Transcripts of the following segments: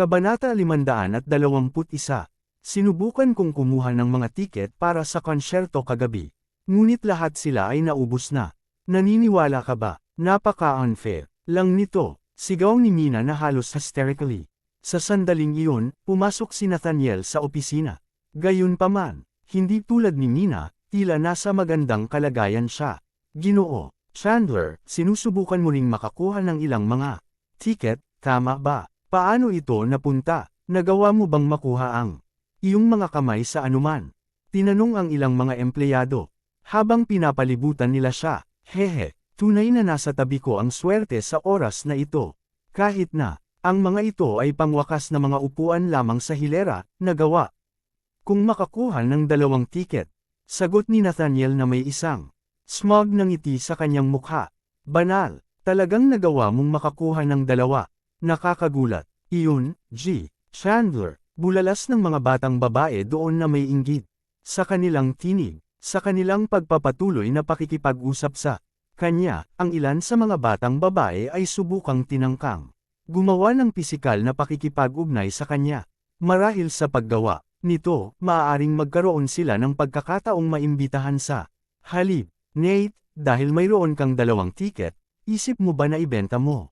Kabanata 521. Sinubukan kong kumuha ng mga tiket para sa konsyerto kagabi. Ngunit lahat sila ay naubos na. Naniniwala ka ba? Napaka-unfair lang nito, sigaw ni Mina na halos hysterically. Sa sandaling iyon, pumasok si Nathaniel sa opisina. Gayunpaman, hindi tulad ni Mina, tila nasa magandang kalagayan siya. Ginoo, Chandler, sinusubukan mo ring makakuha ng ilang mga tiket, tama ba? Paano ito napunta? Nagawa mo bang makuha ang iyong mga kamay sa anuman? Tinanong ang ilang mga empleyado. Habang pinapalibutan nila siya, hehe, tunay na nasa tabi ko ang swerte sa oras na ito. Kahit na, ang mga ito ay pangwakas na mga upuan lamang sa hilera, nagawa. Kung makakuha ng 2 tiket, sagot ni Nathaniel na may isang smug na ngiti sa kanyang mukha. Banal, talagang nagawa mong makakuha ng 2. Nakakagulat. Iyon, Chandler, bulalas ng mga batang babae doon na may inggit. Sa kanilang tinig, sa kanilang pagpapatuloy na pakikipag-usap sa kanya, ang ilan sa mga batang babae ay subukang tinangkang gumawa ng pisikal na pakikipag-ugnay sa kanya. Marahil sa paggawa nito, maaaring magkaroon sila ng pagkakataong maimbitahan sa halip. Nate, dahil mayroon kang 2 tiket, isip mo ba na ibenta mo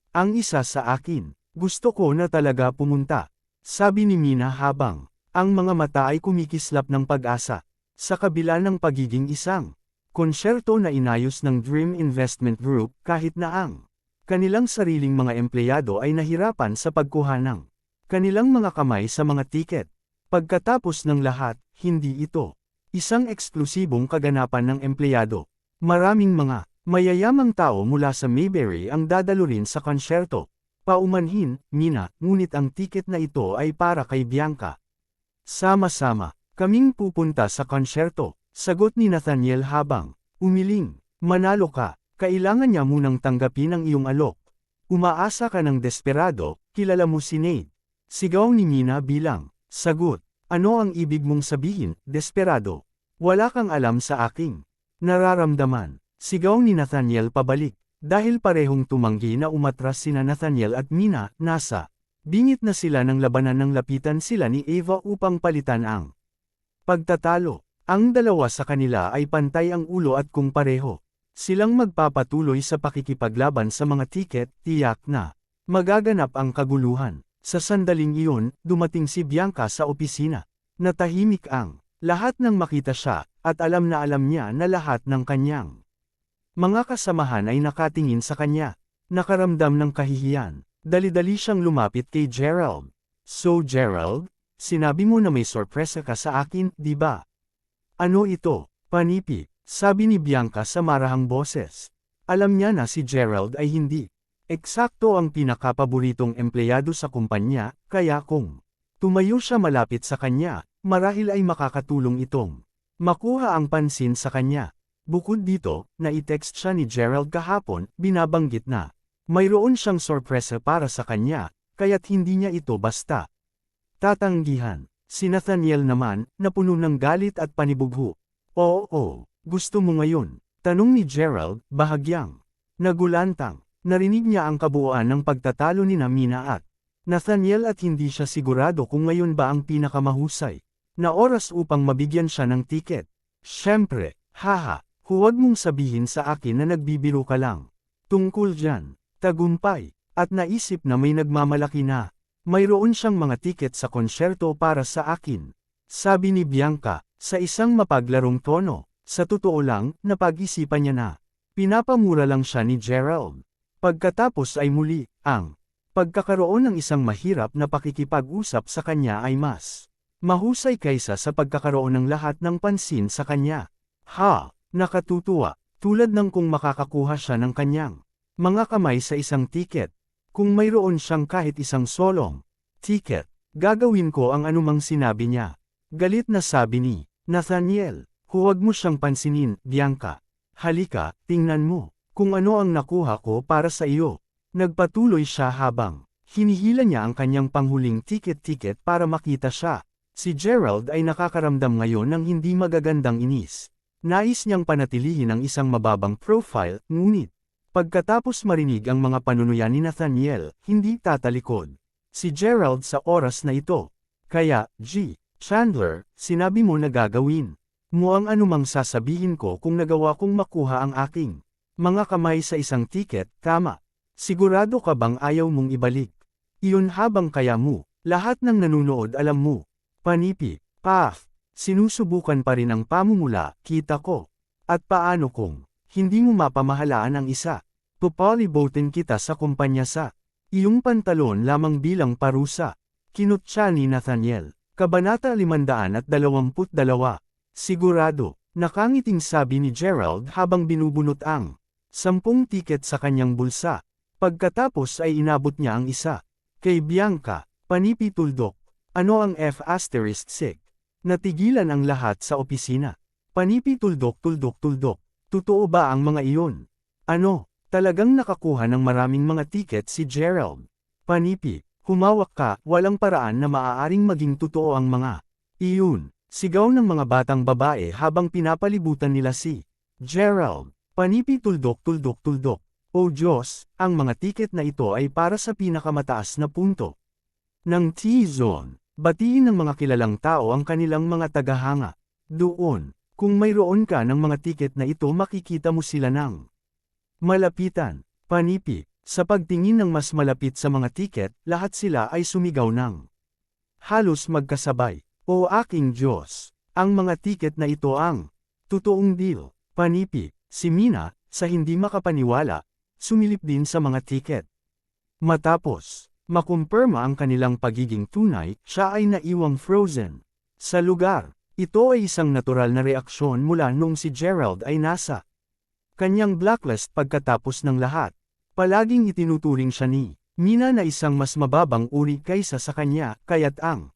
ang isa sa akin? Gusto ko na talaga pumunta, sabi ni Mina habang ang mga mata ay kumikislap ng pag-asa. Sa kabila ng pagiging isang konsyerto na inayos ng Dream Investment Group kahit na ang kanilang sariling mga empleyado ay nahirapan sa pagkuha ng kanilang mga kamay sa mga tiket. Pagkatapos ng lahat, hindi ito isang eksklusibong kaganapan ng empleyado. Maraming mga mayayamang tao mula sa Mayberry ang dadalo rin sa konsyerto. Paumanhin, Mina, ngunit ang tiket na ito ay para kay Bianca. Sama-sama, kaming pupunta sa konsyerto, sagot ni Nathaniel habang umiling. Manalo ka, kailangan niya munang tanggapin ang iyong alok. Umaasa ka ng desperado, kilala mo si Nate. Sigaw ni Mina bilang sagot. Ano ang ibig mong sabihin, desperado? Wala kang alam sa aking nararamdaman. Sigaw ni Nathaniel pabalik. Dahil parehong tumanggi na umatras sina Nathaniel at Mina, nasa bingit na sila ng labanan ng lapitan sila ni Eva upang palitan ang pagtatalo. Ang dalawa sa kanila ay pantay ang ulo at kung pareho silang magpapatuloy sa pakikipaglaban sa mga tiket, tiyak na magaganap ang kaguluhan. Sa sandaling iyon, dumating si Bianca sa opisina. Natahimik ang lahat nang makita siya, at alam niya na lahat ng kanyang mga kasamahan ay nakatingin sa kanya. Nakaramdam ng kahihiyan. Dali-dali siyang lumapit kay Gerald. So Gerald, sinabi mo na may sorpresa ka sa akin, di ba? Ano ito? Panipi, sabi ni Bianca sa marahang boses. Alam niya na si Gerald ay hindi eksakto ang pinakapaboritong empleyado sa kumpanya, kaya kung tumayo siya malapit sa kanya, marahil ay makakatulong itong makuha ang pansin sa kanya. Bukod dito, na-text siya ni Gerald kahapon, binabanggit na mayroon siyang sorpresa para sa kanya, kaya't hindi niya ito basta tatanggihan. Si Nathaniel naman, napuno ng galit at panibugho. Oo, gusto mo ngayon? Tanong ni Gerald, bahagyang nagulantang. Narinig niya ang kabuuan ng pagtatalo ni Mina at Nathaniel at hindi siya sigurado kung ngayon ba ang pinakamahusay na oras upang mabigyan siya ng tiket. Siyempre, haha. Huwag mong sabihin sa akin na nagbibiro ka lang tungkol dyan. Tagumpay, at naisip na may nagmamalaki na mayroon siyang mga tiket sa konsyerto para sa akin. Sabi ni Bianca, sa isang mapaglarong tono. Sa totoo lang, napag-isipan niya na pinapamura lang siya ni Gerald. Pagkatapos ay muli, ang pagkakaroon ng isang mahirap na pakikipag-usap sa kanya ay mas mahusay kaysa sa pagkakaroon ng lahat ng pansin sa kanya. Nakatutuwa, tulad ng kung makakakuha siya ng kanyang mga kamay sa isang tiket. Kung mayroon siyang kahit isang solong tiket, gagawin ko ang anumang sinabi niya. Galit na sabi ni Nathaniel, huwag mo siyang pansinin, Bianca. Halika, tingnan mo kung ano ang nakuha ko para sa iyo. Nagpatuloy siya habang hinihila niya ang kanyang panghuling tiket para makita siya. Si Gerald ay nakakaramdam ngayon ng hindi magagandang inis. Nais niyang panatilihin ang isang mababang profile, ngunit pagkatapos marinig ang mga panunuyan ni Nathaniel, hindi tatalikod. si Gerald sa oras na ito. Kaya, Chandler, sinabi mo na gagawin mo ang anumang sasabihin ko kung nagawa kong makuha ang aking mga kamay sa isang tiket, tama. Sigurado ka bang ayaw mong ibalik? Iyon habang kaya mo, lahat ng nanunood alam mo. Panipi, sinusubukan pa rin ang pamumula, kita ko. At paano kung hindi mo mapamahalaan ang isa? Papalibotin kita sa kumpanya sa iyong pantalon lamang bilang parusa. Kinutya ni Nathaniel. Kabanata 522. Sigurado, nakangiting sabi ni Gerald habang binubunot ang 10 tiket sa kanyang bulsa. Pagkatapos ay inabot niya ang isa. Kay Bianca, panipi tuldok. Ano ang F***? Natigilan ang lahat sa opisina. Panipi tuldok. Totoo ba ang mga iyon? Ano, talagang nakakuha ng maraming mga tiket si Gerald? Panipi, humawak ka, walang paraan na maaaring maging totoo ang mga iyon. Sigaw ng mga batang babae habang pinapalibutan nila si Gerald. Panipi tuldok. O Diyos, ang mga tiket na ito ay para sa pinakamataas na punto ng T-Zone. Batiin ng mga kilalang tao ang kanilang mga tagahanga. Doon, kung mayroon ka ng mga tiket na ito makikita mo sila ng malapitan. Panipi, sa pagtingin ng mas malapit sa mga tiket, lahat sila ay sumigaw ng halos magkasabay. O aking Diyos, ang mga tiket na ito ang totoong deal. Panipi, si Mina, sa hindi makapaniwala, sumilip din sa mga tiket. Matapos makumpirma ang kanilang pagiging tunay, siya ay naiwang frozen sa lugar. Ito ay isang natural na reaksyon mula noong si Gerald ay nasa kanyang blacklist pagkatapos ng lahat. Palaging itinuturing siya ni Mina na isang mas mababang uri kaysa sa kanya, kaya't ang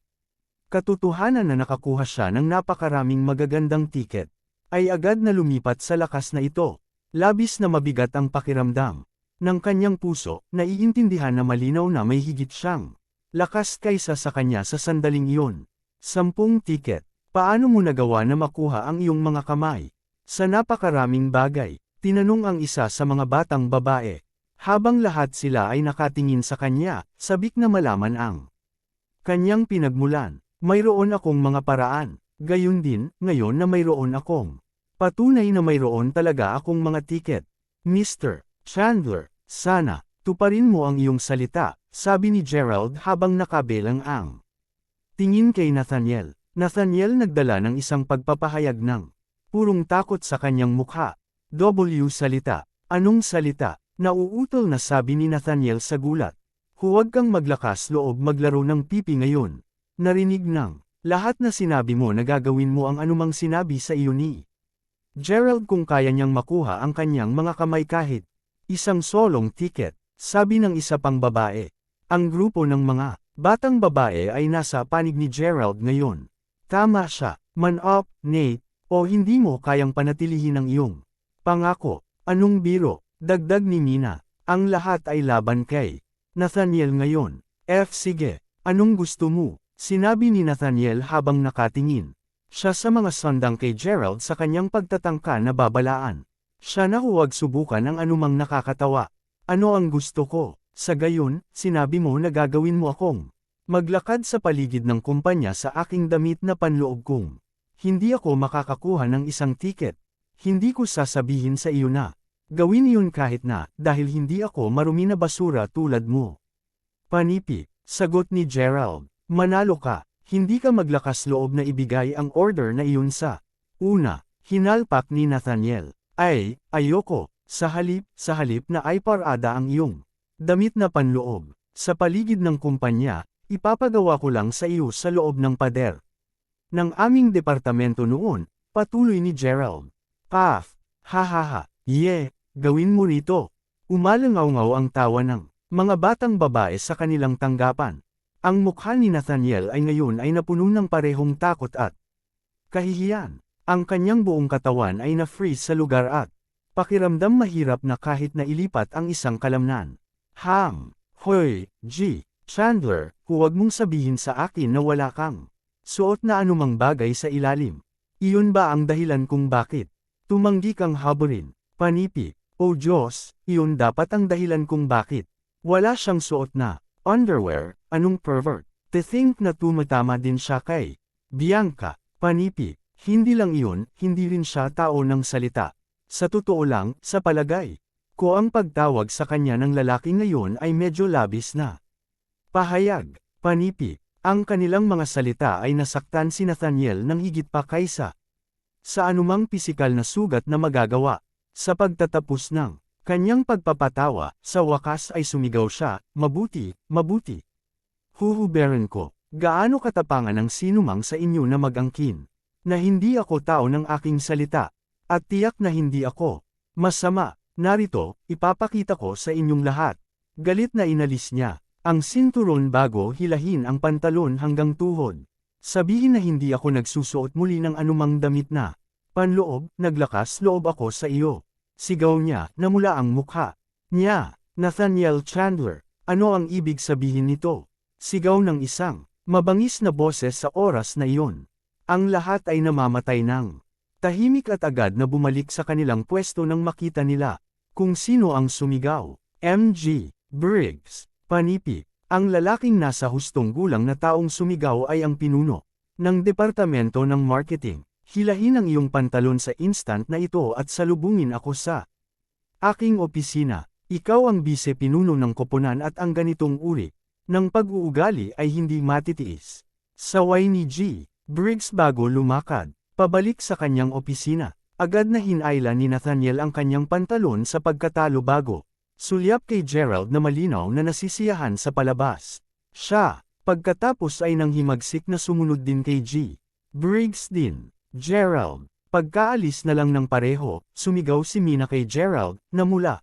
katotohanan na nakakuha siya ng napakaraming magagandang tiket ay agad na lumipat sa lakas na ito. Labis na mabigat ang pakiramdam ng kanyang puso, naiintindihan na malinaw na may higit siyang lakas kaysa sa kanya sa sandaling iyon. 10 tiket. Paano mo nagawa na makuha ang iyong mga kamay? Sa napakaraming bagay, tinanong ang isa sa mga batang babae. Habang lahat sila ay nakatingin sa kanya, sabik na malaman ang kanyang pinagmulan. Mayroon akong mga paraan. Gayun din, ngayon na mayroon akong patunay na mayroon talaga akong mga tiket. Mr. Chandler, sana, tuparin mo ang iyong salita, sabi ni Gerald habang nakabelang ang tingin kay Nathaniel. Nathaniel nagdala ng isang pagpapahayag ng purong takot sa kanyang mukha. Salita. Anong salita? Nauutol na sabi ni Nathaniel sa gulat. Huwag kang maglakas loob maglaro ng pipi ngayon. Narinig ng lahat na sinabi mo na gagawin mo ang anumang sinabi sa iyo ni Gerald kung kaya niyang makuha ang kanyang mga kamay kahit isang solong tiket, sabi ng isa pang babae. Ang grupo ng mga batang babae ay nasa panig ni Gerald ngayon. Tama siya, man up, Nate, o hindi mo kayang panatilihin ang iyong pangako. Anong biro? Dagdag ni Mina. Ang lahat ay laban kay Nathaniel ngayon. Sige, anong gusto mo? Sinabi ni Nathaniel habang nakatingin siya sa mga sandang kay Gerald sa kanyang pagtatangka na babalaan. Siya na huwag subukan ang anumang nakakatawa. Ano ang gusto ko? Sa gayon, sinabi mo na gagawin mo akong maglakad sa paligid ng kumpanya sa aking damit na panloob kung hindi ako makakakuha ng isang tiket. Hindi ko sasabihin sa iyo na gawin iyon kahit na, dahil hindi ako marumi na basura tulad mo. Panipi, sagot ni Gerald. Manalo ka. Hindi ka maglakas loob na ibigay ang order na iyon sa una. Hinalpak ni Nathaniel. Ayoko. Sa halip na ay parada ang iyong damit na panloob. Sa paligid ng kumpanya, ipapagawa ko lang sa iyo sa loob ng pader ng aming departamento noon, patuloy ni Gerald. Gawin mo rito. Umalangaw-ngaw ang tawa ng mga batang babae sa kanilang tanggapan. Ang mukha ni Nathaniel ay ngayon ay napuno ng parehong takot at kahihiyan. Ang kanyang buong katawan ay na-freeze sa lugar at pakiramdam mahirap na kahit na ilipat ang isang kalamnan. Hoy, Chandler, huwag mong sabihin sa akin na wala kang suot na anumang bagay sa ilalim. Iyon ba ang dahilan kung bakit tumanggi kang haburin? Panipi, o Diyos, iyon dapat ang dahilan kung bakit wala siyang suot na underwear, anong pervert? To think na tumatama din siya kay Bianca, panipi. Hindi lang iyon, hindi rin siya tao ng salita. Sa totoo lang, sa palagay ko ang pagtawag sa kanya ng lalaki ngayon ay medyo labis na. Pahayag, panipi. Ang kanilang mga salita ay nasaktan si Nathaniel ng higit pa kaysa sa anumang pisikal na sugat na magagawa. Sa pagtatapos ng kanyang pagpapatawa, sa wakas ay sumigaw siya, mabuti, mabuti. Huhuberin ko, gaano katapangan ng sinumang sa inyo na mag-angkin, na hindi ako tao ng aking salita, at tiyak na hindi ako masama. Narito, ipapakita ko sa inyong lahat. Galit na inalis niya ang sinturon bago hilahin ang pantalon hanggang tuhod. Sabihin na hindi ako nagsusuot muli ng anumang damit na panloob, naglakas loob ako sa iyo. Sigaw niya, namula ang mukha niya. Nathaniel Chandler, ano ang ibig sabihin nito? Sigaw ng isang mabangis na boses sa oras na iyon. Ang lahat ay namamatay ng tahimik at agad na bumalik sa kanilang pwesto nang makita nila kung sino ang sumigaw. M.G. Briggs, panipi. Ang lalaking nasa hustong gulang na taong sumigaw ay ang pinuno ng departamento ng marketing. Hilahin ang iyong pantalon sa instant na ito at salubungin ako sa aking opisina. Ikaw ang bise-pinuno ng koponan at ang ganitong uri ng pag-uugali ay hindi matitiis. Saway ni G. Briggs bago lumakad pabalik sa kanyang opisina. Agad na hinayla ni Nathaniel ang kanyang pantalon sa pagkatalo bago sulyap kay Gerald na malinaw na nasisiyahan sa palabas. Siya, pagkatapos ay nanghimagsik na sumunod din kay G. Briggs din. Gerald, pagkaalis na lang ng pareho, sumigaw si Mina kay Gerald, na mula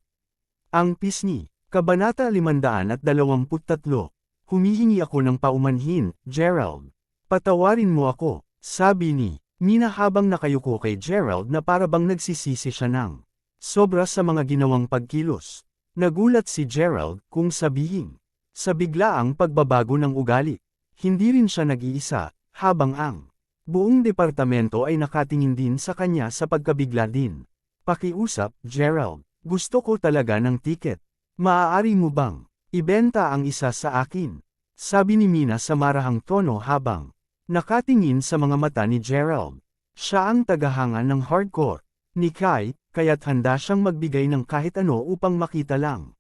ang pisngi. Kabanata 523. Humihingi ako ng paumanhin, Gerald. Patawarin mo ako, sabi ni Mina habang nakayuko kay Gerald na parabang nagsisisi siya ng sobra sa mga ginawang pagkilos. Nagulat si Gerald kung sabihin sa biglaang pagbabago ng ugali. Hindi rin siya nag-iisa, habang ang buong departamento ay nakatingin din sa kanya sa pagkabigla din. Pakiusap, Gerald. Gusto ko talaga ng tiket. Maaari mo bang ibenta ang isa sa akin? Sabi ni Mina sa marahang tono habang nakatingin sa mga mata ni Gerald. Siya ang tagahanga ng hardcore ni Kai, kaya't handa siyang magbigay ng kahit ano upang makita lang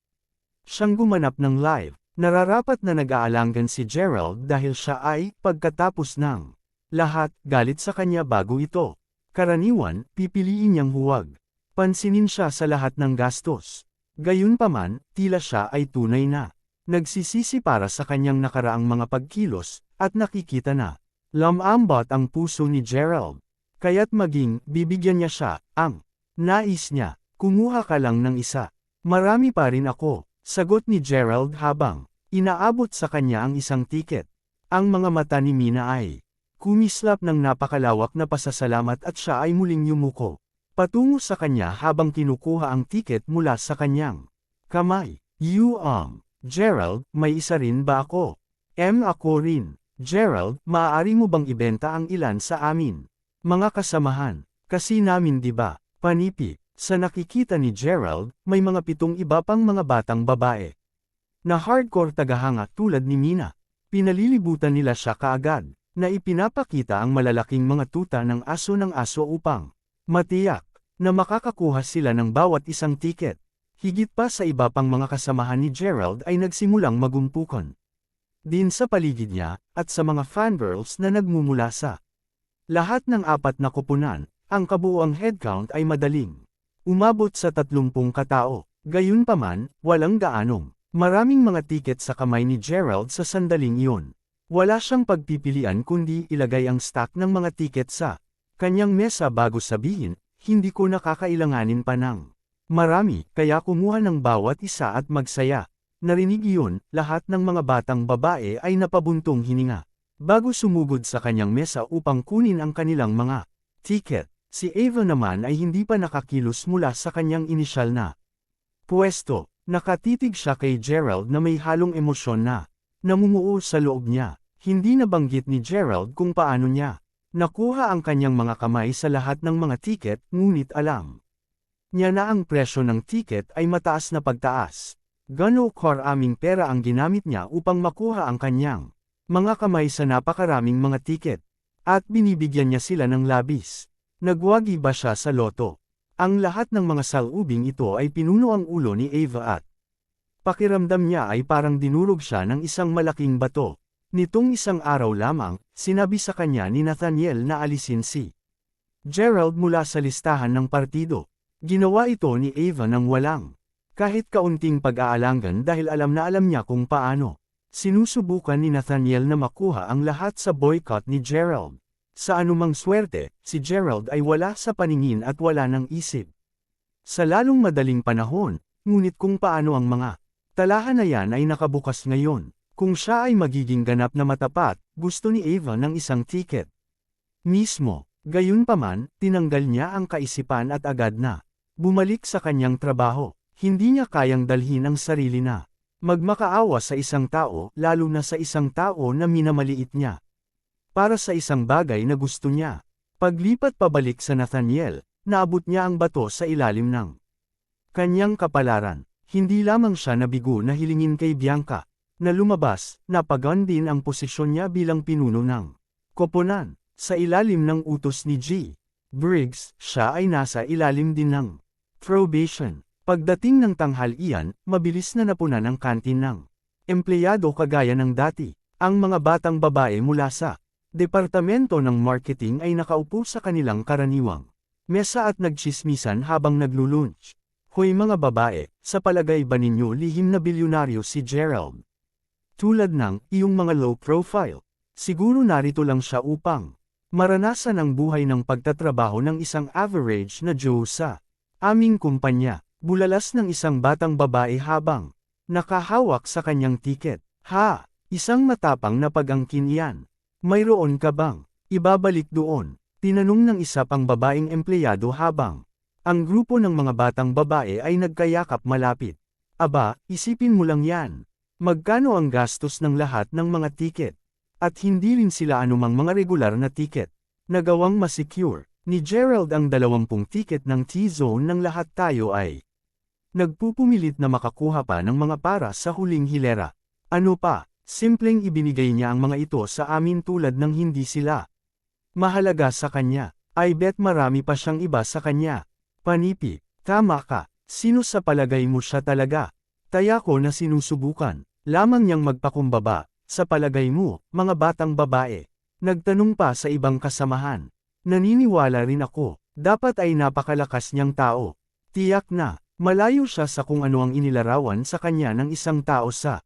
siyang gumanap ng live. Nararapat na nag-aalangan si Gerald dahil siya ay, pagkatapos ng lahat, galit sa kanya bago ito. Karaniwan, pipiliin niyang huwag pansinin siya sa lahat ng gastos. Gayunpaman, tila siya ay tunay na nagsisisi para sa kanyang nakaraang mga pagkilos, at nakikita na lamambot ang puso ni Gerald. Kaya't maging bibigyan niya siya, ang nais niya. Kumuha ka lang ng isa. Marami pa rin ako, sagot ni Gerald habang inaabot sa kanya ang isang tiket. Ang mga mata ni Mina ay kumislap ng napakalawak na pasasalamat at siya ay muling yumuko patungo sa kanya habang kinukuha ang tiket mula sa kanyang kamay. Gerald, may isa rin ba ako? Ako rin. Gerald, maaari mo bang ibenta ang ilan sa amin? Mga kasamahan, kasi namin di ba? Panipi, sa nakikita ni Gerald, may mga 7 iba pang mga batang babae na hardcore tagahanga tulad ni Mina. Pinalilibutan nila siya kaagad, na ipinapakita ang malalaking mga tuta ng aso upang matiyak na makakakuha sila ng bawat isang tiket. Higit pa sa iba pang mga kasamahan ni Gerald ay nagsimulang magumpukon din sa paligid niya, at sa mga fangirls na nagmumula sa lahat ng 4 na koponan. Ang kabuuang headcount ay madaling umabot sa 30 katao. Gayunpaman, walang gaanong maraming mga tiket sa kamay ni Gerald sa sandaling iyon. Wala siyang pagpipilian kundi ilagay ang stack ng mga tiket sa kanyang mesa bago sabihin, hindi ko nakakailanganin pa ng marami, kaya kumuha ng bawat isa at magsaya. Narinig iyon, lahat ng mga batang babae ay napabuntong hininga bago sumugod sa kanyang mesa upang kunin ang kanilang mga tiket. Si Ava naman ay hindi pa nakakilos mula sa kanyang inisyal na pwesto. Nakatitig siya kay Gerald na may halong emosyon na namumuo sa loob niya. Hindi nabanggit ni Gerald kung paano niya nakuha ang kanyang mga kamay sa lahat ng mga tiket, ngunit alam niya na ang presyo ng tiket ay mataas na pagtaas. Gano karaming pera ang ginamit niya upang makuha ang kanyang mga kamay sa napakaraming mga tiket. At binibigyan niya sila ng labis. Nagwagi ba siya sa loto? Ang lahat ng mga salubing ito ay pinuno ang ulo ni Ava at pakiramdam niya ay parang dinurog siya ng isang malaking bato. Nitong isang araw lamang, sinabi sa kanya ni Nathaniel na alisin si Gerald mula sa listahan ng partido. Ginawa ito ni Ava ng walang kahit kaunting pag-aalangan dahil alam na alam niya kung paano. Sinusubukan ni Nathaniel na makuha ang lahat sa boycott ni Gerald. Sa anumang swerte, si Gerald ay wala sa paningin at wala ng isip. Sa lalong madaling panahon, ngunit kung paano ang mga talahan na yan ay nakabukas ngayon. Kung siya ay magiging ganap na matapat, gusto ni Ava ng isang tiket. Mismo, gayunpaman, tinanggal niya ang kaisipan at agad na bumalik sa kanyang trabaho. Hindi niya kayang dalhin ang sarili na magmakaawa sa isang tao, lalo na sa isang tao na minamaliit niya. Para sa isang bagay na gusto niya. Paglipat pabalik sa Nathaniel, naabot niya ang bato sa ilalim ng kanyang kapalaran. Hindi lamang siya nabigo na hilingin kay Bianca, na lumabas, napagan din ang posisyon niya bilang pinuno ng koponan. Sa ilalim ng utos ni G. Briggs, siya ay nasa ilalim din ng probation. Pagdating ng tanghalian, mabilis na napunan ang kantin ng empleyado kagaya ng dati. Ang mga batang babae mula sa departamento ng marketing ay nakaupo sa kanilang karaniwang mesa at nagtsismisan habang naglulunch. Hoy mga babae, sa palagay ba ninyo lihim na bilyonaryo si Gerald? Tulad ng iyong mga low profile. Siguro narito lang siya upang maranasan ang buhay ng pagtatrabaho ng isang average na Joe sa aming kumpanya. Bulalas ng isang batang babae habang nakahawak sa kanyang tiket. Ha! Isang matapang na pag-angkin iyan. Mayroon ka bang ibabalik doon? Tinanong ng isa pang babaeng empleyado habang ang grupo ng mga batang babae ay nagkayakap malapit. Aba, isipin mo lang yan. Magkano ang gastos ng lahat ng mga tiket? At hindi rin sila anumang mga regular na tiket. Nagawang masecure ni Gerald ang 20 tiket ng T-zone ng lahat tayo ay nagpupumilit na makakuha pa ng mga para sa huling hilera. Ano pa, simpleng ibinigay niya ang mga ito sa amin tulad ng hindi sila mahalaga sa kanya. I bet marami pa siyang iba sa kanya. Panipi, tama ka, sino sa palagay mo siya talaga? Taya ko na sinusubukan lamang niyang magpakumbaba. Sa palagay mo, mga batang babae? Nagtanong pa sa ibang kasamahan. Naniniwala rin ako, dapat ay napakalakas niyang tao. Tiyak na, malayo siya sa kung ano ang inilarawan sa kanya ng isang tao sa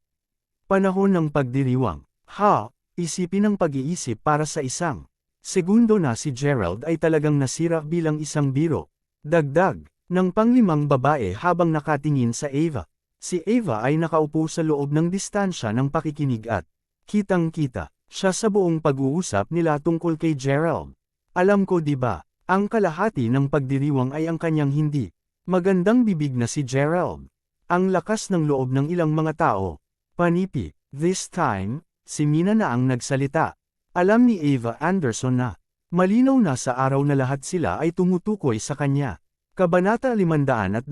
panahon ng pagdiriwang. Ha, isipin ang pag-iisip para sa isang segundo na si Gerald ay talagang nasira bilang isang biro. Dagdag, ng panglimang babae habang nakatingin sa Ava. Si Ava ay nakaupo sa loob ng distansya ng pakikinig at kitang-kita siya sa buong pag-uusap nila tungkol kay Gerald. Alam ko di ba, ang kalahati ng pagdiriwang ay ang kanyang hindi magandang bibig na si Gerald. Ang lakas ng loob ng ilang mga tao. Panipi, this time, si Mina na ang nagsalita. Alam ni Ava Anderson na malinaw na sa araw na lahat sila ay tumutukoy sa kanya. Kabanata 524.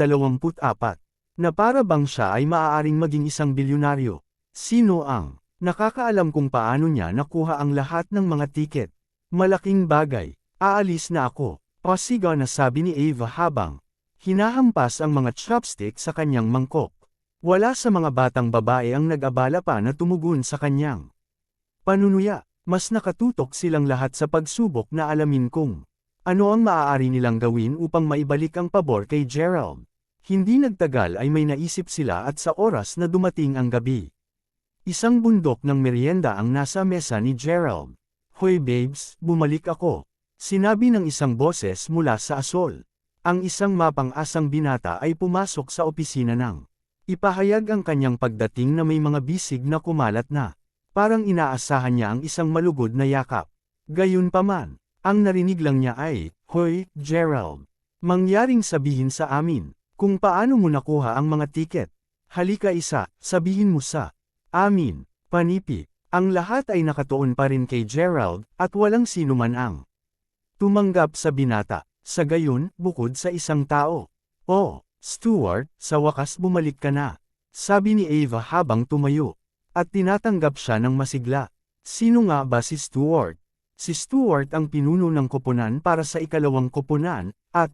Na para bang siya ay maaaring maging isang bilyonaryo. Sino ang nakakaalam kung paano niya nakuha ang lahat ng mga tiket? Malaking bagay. Aalis na ako. Pasiga na sabi ni Ava habang hinahampas ang mga chopstick sa kanyang mangkok. Wala sa mga batang babae ang nag-abala pa na tumugon sa kanyang panunuya. Mas nakatutok silang lahat sa pagsubok na alamin kung ano ang maaari nilang gawin upang maibalik ang pabor kay Gerald. Hindi nagtagal ay may naisip sila at sa oras na dumating ang gabi. Isang bundok ng merienda ang nasa mesa ni Gerald. Hoy babes, bumalik ako. Sinabi ng isang boses mula sa asol. Ang isang mapang-asang binata ay pumasok sa opisina ng ipahayag ang kanyang pagdating na may mga bisig na kumalat na. Parang inaasahan niya ang isang malugod na yakap. Gayunpaman, ang narinig lang niya ay, Hoy, Gerald. Mangyaring sabihin sa amin, kung paano mo nakuha ang mga tiket. Halika isa, sabihin mo sa amin. Panipi, ang lahat ay nakatuon pa rin kay Gerald, at walang sino man ang tumanggap sa binata. Sa gayon, bukod sa isang tao. Oh, Stuart, sa wakas bumalik ka na. Sabi ni Ava habang tumayo. At tinatanggap siya ng masigla. Sino nga ba si Stuart? Si Stuart ang pinuno ng koponan para sa ikalawang koponan, at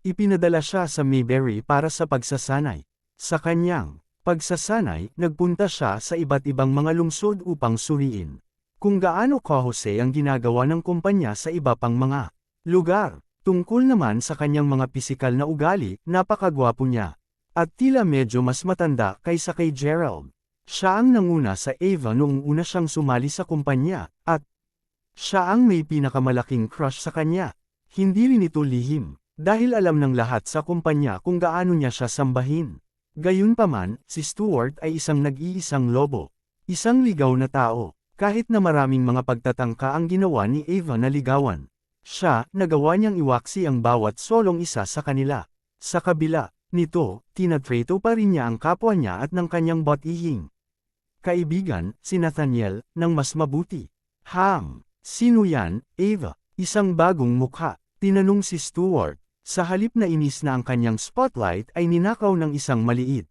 ipinadala siya sa Mayberry para sa pagsasanay. Sa kanyang pagsasanay, nagpunta siya sa iba't ibang mga lungsod upang suriin kung gaano kahusay ang ginagawa ng kumpanya sa iba pang mga lugar. Tungkol naman sa kanyang mga pisikal na ugali, napakagwapo niya. At tila medyo mas matanda kaysa kay Gerald. Siya ang nanguna sa Ava noong una siyang sumali sa kumpanya, at siya ang may pinakamalaking crush sa kanya. Hindi rin ito lihim, dahil alam ng lahat sa kumpanya kung gaano niya siya sambahin. Gayunpaman, si Stuart ay isang nag-iisang lobo. Isang ligaw na tao. Kahit na maraming mga pagtatangka ang ginawa ni Ava na ligawan, siya, nagawa niyang iwaksi ang bawat solong isa sa kanila. Sa kabila nito, tinatrato pa rin niya ang kapwa niya at ng kanyang bot-ihing kaibigan, si Nathaniel, ng mas mabuti. Sino yan, Ava? Isang bagong mukha, tinanong si Stuart. Sa halip na inis na ang kanyang spotlight ay ninakaw ng isang maliit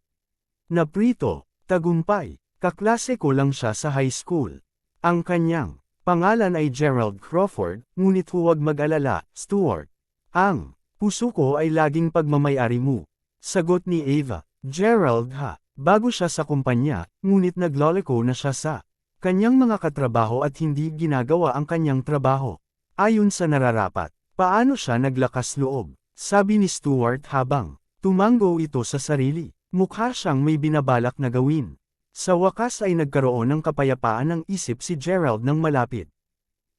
na prito, tagumpay. Kaklase ko lang siya sa high school. Ang kanyang pangalan ay Gerald Crawford, ngunit huwag mag-alala, Stuart. Ang puso ko ay laging pagmamayari mo. Sagot ni Ava. Gerald ha. Bago siya sa kumpanya, ngunit nagloloko na siya sa kanyang mga katrabaho at hindi ginagawa ang kanyang trabaho ayon sa nararapat. Paano siya naglakas loob? Sabi ni Stuart habang tumango ito sa sarili. Mukha siyang may binabalak na gawin. Sa wakas ay nagkaroon ng kapayapaan ng isip si Gerald ng malapit.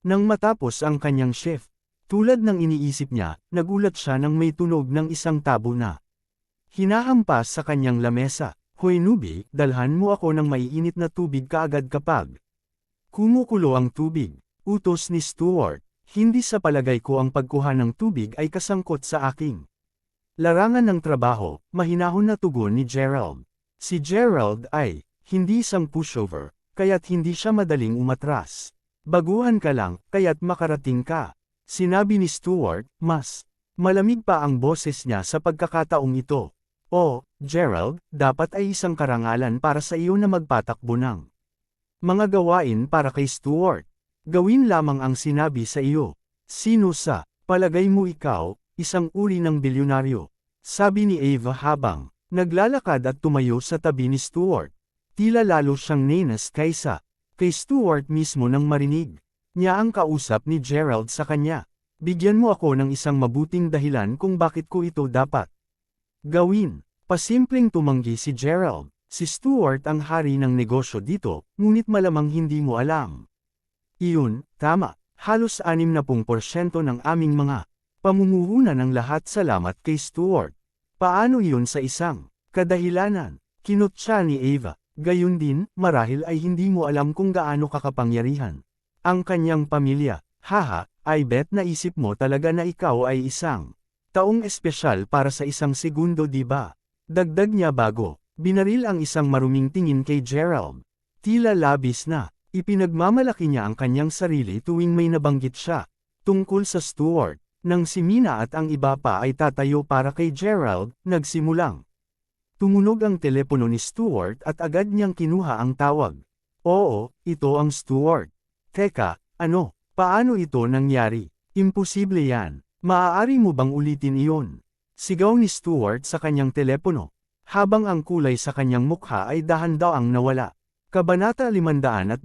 Nang matapos ang kanyang shift, tulad ng iniisip niya, nagulat siya nang may tunog ng isang tabo na hinahampas sa kanyang lamesa. Hoy Nubi, dalhan mo ako ng maiinit na tubig kaagad kapag kumukulo ang tubig. Utos ni Stuart. Hindi sa palagay ko ang pagkuha ng tubig ay kasangkot sa aking larangan ng trabaho, mahinahon na tugon ni Gerald. Si Gerald ay hindi isang pushover, kaya't hindi siya madaling umatras. Baguhan ka lang, kaya't makarating ka. Sinabi ni Stuart, mas malamig pa ang boses niya sa pagkakataong ito. Oh, Gerald, dapat ay isang karangalan para sa iyo na magpatakbo ng mga gawain para kay Stuart. Gawin lamang ang sinabi sa iyo. Sino sa palagay mo ikaw, isang uri ng bilyonaryo? Sabi ni Ava habang naglalakad at tumayo sa tabi ni Stuart. Tila lalo siyang nenas kaysa kay Stuart mismo nang marinig niya ang kausap ni Gerald sa kanya. Bigyan mo ako ng isang mabuting dahilan kung bakit ko ito dapat gawin. Pasimpleng tumanggi si Gerald. Si Stuart ang hari ng negosyo dito, ngunit malamang hindi mo alam. Iyon, tama. Halos 60% ng aming mga pamumuhunan ng lahat salamat kay Stuart. Paano iyon sa isang kadahilanan? Kinutya ni Ava. Gayun din, marahil ay hindi mo alam kung gaano kakapangyarihan ang kanyang pamilya. Haha, I bet naisip mo talaga na ikaw ay isang taong espesyal para sa isang segundo, di ba? Dagdag niya bago binaril ang isang maruming tingin kay Gerald. Tila labis na ipinagmamalaki niya ang kanyang sarili tuwing may nabanggit siya tungkol sa Stuart. Nang si Mina at ang iba pa ay tatayo para kay Gerald, nagsimulang tumunog ang telepono ni Stuart at agad niyang kinuha ang tawag. Oo, ito ang Stuart. Teka, ano? Paano ito nangyari? Imposible yan. Maaari mo bang ulitin iyon? Sigaw ni Stuart sa kanyang telepono, habang ang kulay sa kanyang mukha ay dahan-daang nawala. Kabanata 525.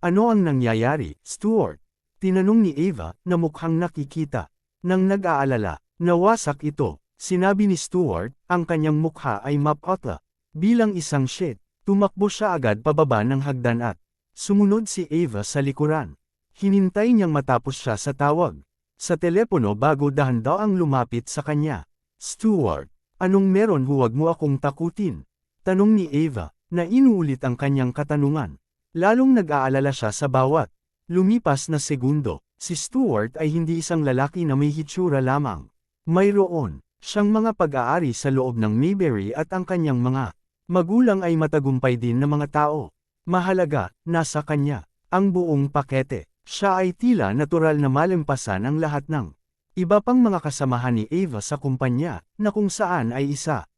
Ano ang nangyayari, Stuart? Tinanong ni Ava, na mukhang nakikita. Nang nag-aalala, nawasak ito. Sinabi ni Stuart, ang kanyang mukha ay mapotla. Bilang isang shit, tumakbo siya agad pababa ng hagdan at sumunod si Ava sa likuran. Hinintay niyang matapos siya sa tawag sa telepono bago dahan-daang lumapit sa kanya. Stuart, anong meron, huwag mo akong takutin? Tanong ni Ava, na inuulit ang kanyang katanungan. Lalong nag-aalala siya sa bawat lumipas na segundo. Si Stuart ay hindi isang lalaki na may hitsura lamang. Mayroon siyang mga pag-aari sa loob ng Mayberry at ang kanyang mga magulang ay matagumpay din na mga tao. Mahalaga, nasa kanya ang buong pakete. Siya ay tila natural na malampasan ang lahat ng iba pang mga kasamahan ni Ava sa kumpanya, na kung saan ay isa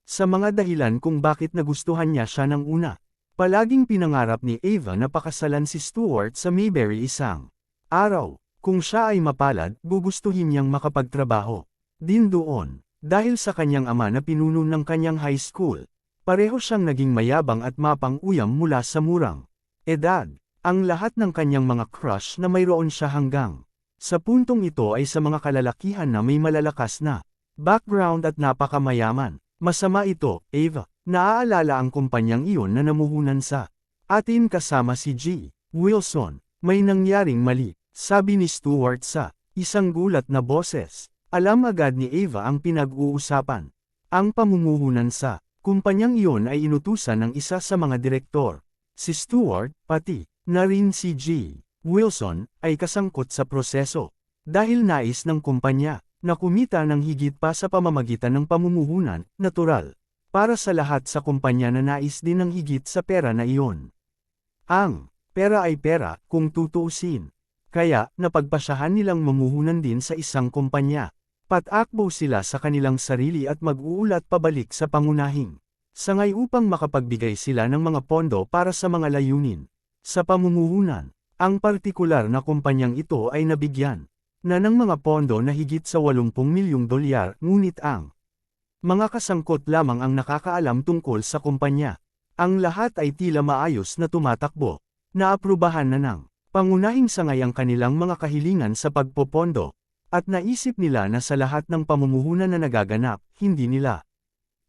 sa mga dahilan kung bakit nagustuhan niya siya ng una. Palaging pinangarap ni Ava na pakasalan si Stuart sa Mayberry isang araw. Kung siya ay mapalad, gugustuhin niyang makapagtrabaho din doon. Dahil sa kanyang ama na pinuno ng kanyang high school, pareho siyang naging mayabang at mapang-uyam mula sa murang edad. Ang lahat ng kanyang mga crush na mayroon siya hanggang sa puntong ito ay sa mga kalalakihan na may malalakas na background at napakamayaman. Masama ito, Ava. Naaalala ang kumpanyang iyon na namuhunan sa atin kasama si G. Wilson. May nangyaring mali, sabi ni Stuart sa isang gulat na boses. Alam agad ni Ava ang pinag-uusapan. Ang pamumuhunan sa kumpanyang iyon ay inutusan ng isa sa mga direktor. Si Stuart, pati na rin si G. Wilson, ay kasangkot sa proseso. Dahil nais ng kumpanya na kumita ng higit pa sa pamamagitan ng pamumuhunan, natural. Para sa lahat sa kumpanya na nais din ng higit sa pera na iyon. Ang pera ay pera, kung tutuusin. Kaya, napagpasyahan nilang mamuhunan din sa isang kumpanya. Patakbo sila sa kanilang sarili at mag-uulat pabalik sa pangunahing sangay upang makapagbigay sila ng mga pondo para sa mga layunin. Sa pamumuhunan, ang partikular na kumpanyang ito ay nabigyan na ng mga pondo na higit sa 80 milyong dolyar, ngunit ang mga kasangkot lamang ang nakakaalam tungkol sa kumpanya. Ang lahat ay tila maayos na tumatakbo. Naaprubahan na ng pangunahing sangay ang kanilang mga kahilingan sa pagpopondo. At naisip nila na sa lahat ng pamumuhunan na nagaganap, hindi nila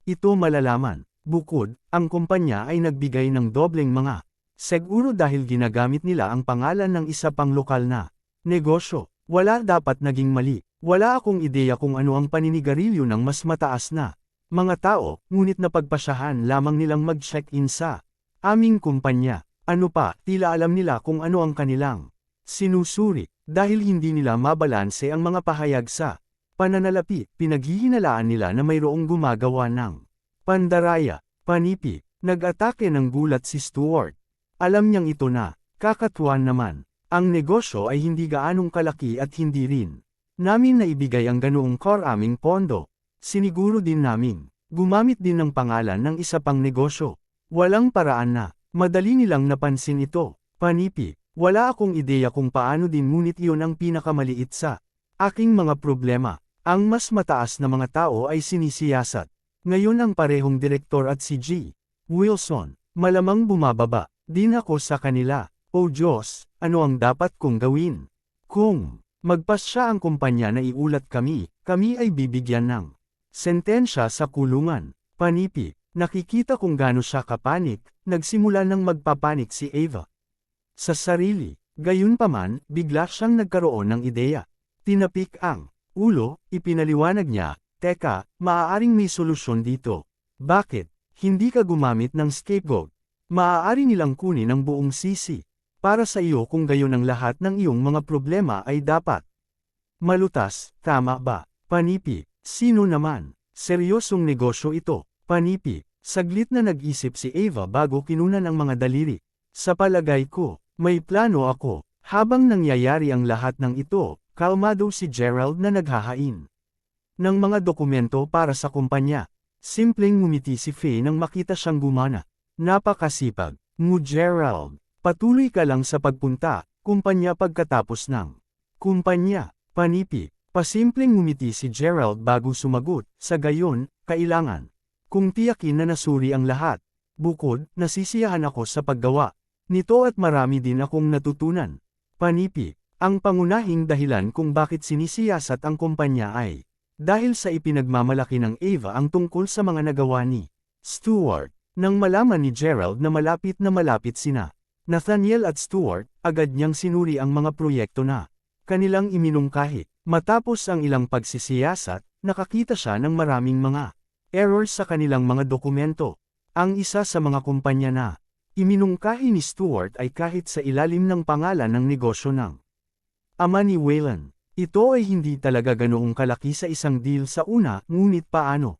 ito malalaman. Bukod, ang kumpanya ay nagbigay ng dobleng mga seguro dahil ginagamit nila ang pangalan ng isa pang lokal na negosyo. Wala dapat naging mali. Wala akong ideya kung ano ang paninigarilyo ng mas mataas na mga tao, ngunit napagpasyahan lamang nilang mag-check-in sa aming kumpanya. Ano pa, tila alam nila kung ano ang kanilang sinusuri. Dahil hindi nila mabalanse ang mga pahayag sa pananalapi, pinaghihinalaan nila na mayroong gumagawa ng pandaraya, panipi. Nag-atake ng gulat si Stuart. Alam niyang ito na, kakatuwa naman. Ang negosyo ay hindi gaanong kalaki at hindi rin namin naibigay ang ganoong aming pondo. Siniguro din namin, gumamit din ng pangalan ng isa pang negosyo. Walang paraan na, madali nilang napansin ito, panipi. Wala akong ideya kung paano din ngunit iyon ang pinakamaliit sa aking mga problema. Ang mas mataas na mga tao ay sinisiyasat. Ngayon ang parehong direktor at si G. Wilson, malamang bumababa din ako sa kanila. O Diyos, ano ang dapat kong gawin? Kung magpasya ang kumpanya na iulat kami ay bibigyan ng sentensya sa kulungan. Panipi, nakikita kung gaano siya kapanik, nagsimula ng magpapanik si Ava sa sarili. Gayunpaman, bigla siyang nagkaroon ng ideya. Tinapik ang ulo, ipinaliwanag niya, teka, maaaring may solusyon dito. Bakit? Hindi ka gumamit ng scapegoat. Maaari nilang kunin ang buong sisi para sa iyo kung gayon ang lahat ng iyong mga problema ay dapat malutas, tama ba? Panipi, sino naman? Seryosong negosyo ito. Panipi, saglit na nag-isip si Ava bago kinunan ang mga daliri. Sa palagay ko, may plano ako. Habang nangyayari ang lahat ng ito, kalmado si Gerald na naghahain ng mga dokumento para sa kumpanya. Simpleng ngumiti si Faye nang makita siyang gumana. Napakasipag mo Gerald. Patuloy ka lang sa pagpunta, kumpanya pagkatapos ng kumpanya. Panipi, pasimpleng ngumiti si Gerald bago sumagot, sa gayon, kailangan kung tiyakin na nasuri ang lahat. Bukod, nasisiyahan ako sa paggawa nito at marami din akong natutunan. Panipi, ang pangunahing dahilan kung bakit sinisiyasat ang kumpanya ay dahil sa ipinagmamalaki ng Ava ang tungkol sa mga nagawa ni Stuart. Nang malaman ni Gerald na malapit sina Nathaniel at Stuart, agad niyang sinuri ang mga proyekto na kanilang iminungkahi. Matapos ang ilang pagsisiyasat, nakakita siya ng maraming mga errors sa kanilang mga dokumento. Ang isa sa mga kumpanya na iminungkahi ni Stuart ay kahit sa ilalim ng pangalan ng negosyo ng ama ni Waylon. Ito ay hindi talaga ganoong kalaki sa isang deal sa una, ngunit paano?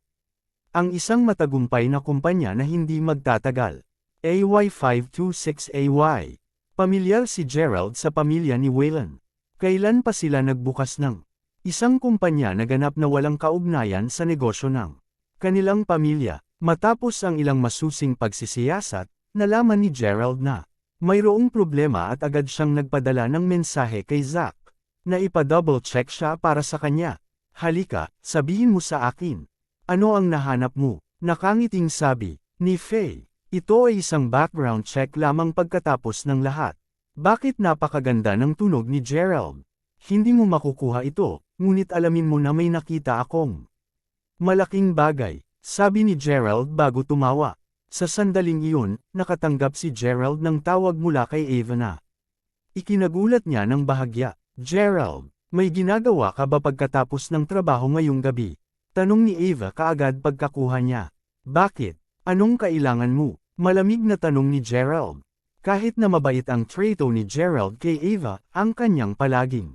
Ang isang matagumpay na kumpanya na hindi magtatagal. AY526AY. Pamilyar si Gerald sa pamilya ni Waylon. Kailan pa sila nagbukas ng isang kumpanya na ganap na walang kaugnayan sa negosyo ng kanilang pamilya? Matapos ang ilang masusing pagsisiyasat, nalaman ni Gerald na mayroong problema at agad siyang nagpadala ng mensahe kay Zack na ipa-double check siya para sa kanya. Halika, sabihin mo sa akin. Ano ang nahanap mo? Nakangiting sabi ni Faye. Ito ay isang background check lamang pagkatapos ng lahat. Bakit napakaganda ng tunog ni Gerald? Hindi mo makukuha ito, ngunit alamin mo na may nakita akong malaking bagay. Sabi ni Gerald bago tumawa. Sa sandaling iyon, nakatanggap si Gerald ng tawag mula kay Ava na ikinagulat niya ng bahagya. Gerald, may ginagawa ka ba pagkatapos ng trabaho ngayong gabi? Tanong ni Ava kaagad pagkakuha niya. Bakit? Anong kailangan mo? Malamig na tanong ni Gerald. Kahit na mabait ang trato ni Gerald kay Ava, ang kanyang palaging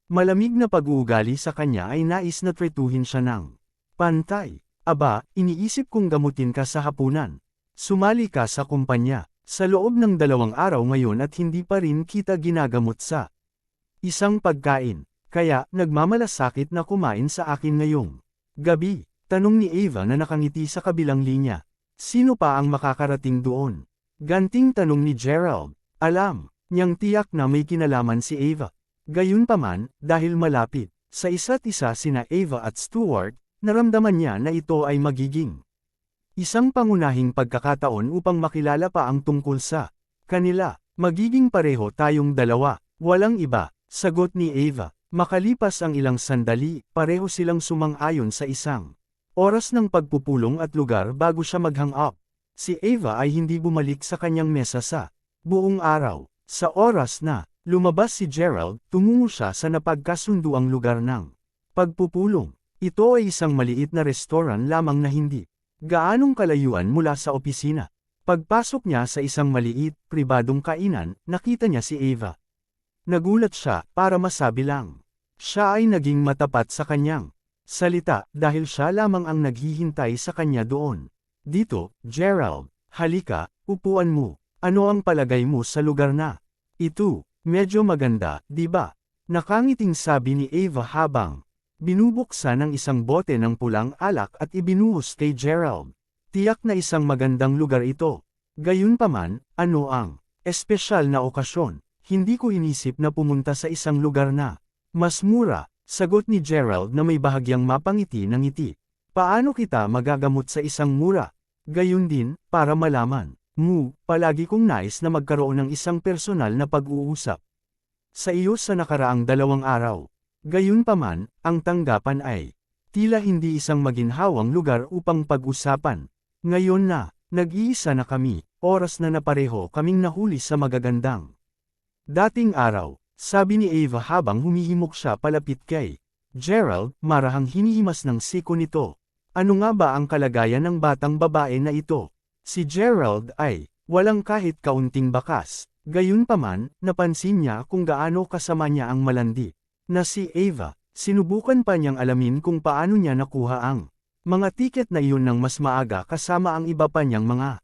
malamig na pag-uugali sa kanya ay nais na tretuhin siya ng pantay. Aba, iniisip kong gamutin ka sa hapunan. Sumali ka sa kumpanya. Sa loob ng 2 araw ngayon at hindi pa rin kita ginagamot sa isang pagkain. Kaya, nagmamalasakit na kumain sa akin ngayong gabi. Tanong ni Ava na nakangiti sa kabilang linya. Sino pa ang makakarating doon? Ganting tanong ni Gerald. Alam niyang tiyak na may kinalaman si Ava. Gayunpaman, dahil malapit sa isa't isa sina Ava at Stuart, naramdaman niya na ito ay magiging isang pangunahing pagkakataon upang makilala pa ang tungkol sa kanila. Magiging pareho tayong dalawa, walang iba, sagot ni Ava. Makalipas ang ilang sandali, pareho silang sumang-ayon sa isang oras ng pagpupulong at lugar bago siya mag-hang up. Si Ava ay hindi bumalik sa kanyang mesa sa buong araw. Sa oras na lumabas si Gerald, tumungo siya sa napagkasunduang lugar ng pagpupulong. Ito ay isang maliit na restoran lamang na hindi gaanong kalayuan mula sa opisina. Pagpasok niya sa isang maliit, pribadong kainan, nakita niya si Ava. Nagulat siya para masabi lang. Siya ay naging matapat sa kanyang salita dahil siya lamang ang naghihintay sa kanya doon. Dito, Gerald, halika, upuan mo. Ano ang palagay mo sa lugar na ito? Medyo maganda, di ba? Nakangiting sabi ni Ava habang binubuksan ang isang bote ng pulang alak at ibinuhos kay Gerald. Tiyak na isang magandang lugar ito. Gayunpaman, ano ang espesyal na okasyon? Hindi ko inisip na pumunta sa isang lugar na mas mura, sagot ni Gerald na may bahagyang mapangiti ng ngiti. Paano kita magagamot sa isang mura? Gayun din, para malaman mo, palagi kong nais na magkaroon ng isang personal na pag-uusap sa iyo sa nakaraang 2 araw. Gayunpaman, ang tanggapan ay tila hindi isang maginhawang lugar upang pag-usapan. Ngayon na, nag-iisa na kami, oras na napareho kaming nahuli sa magagandang dating araw, sabi ni Ava habang humihimok siya palapit kay Gerald, marahang hinihimas ng siko nito. Ano nga ba ang kalagayan ng batang babae na ito? Si Gerald ay walang kahit kaunting bakas. Gayunpaman, napansin niya kung gaano kasama niya ang malandi na si Ava. Sinubukan pa niyang alamin kung paano niya nakuha ang mga tiket na iyon ng mas maaga kasama ang iba pa niyang mga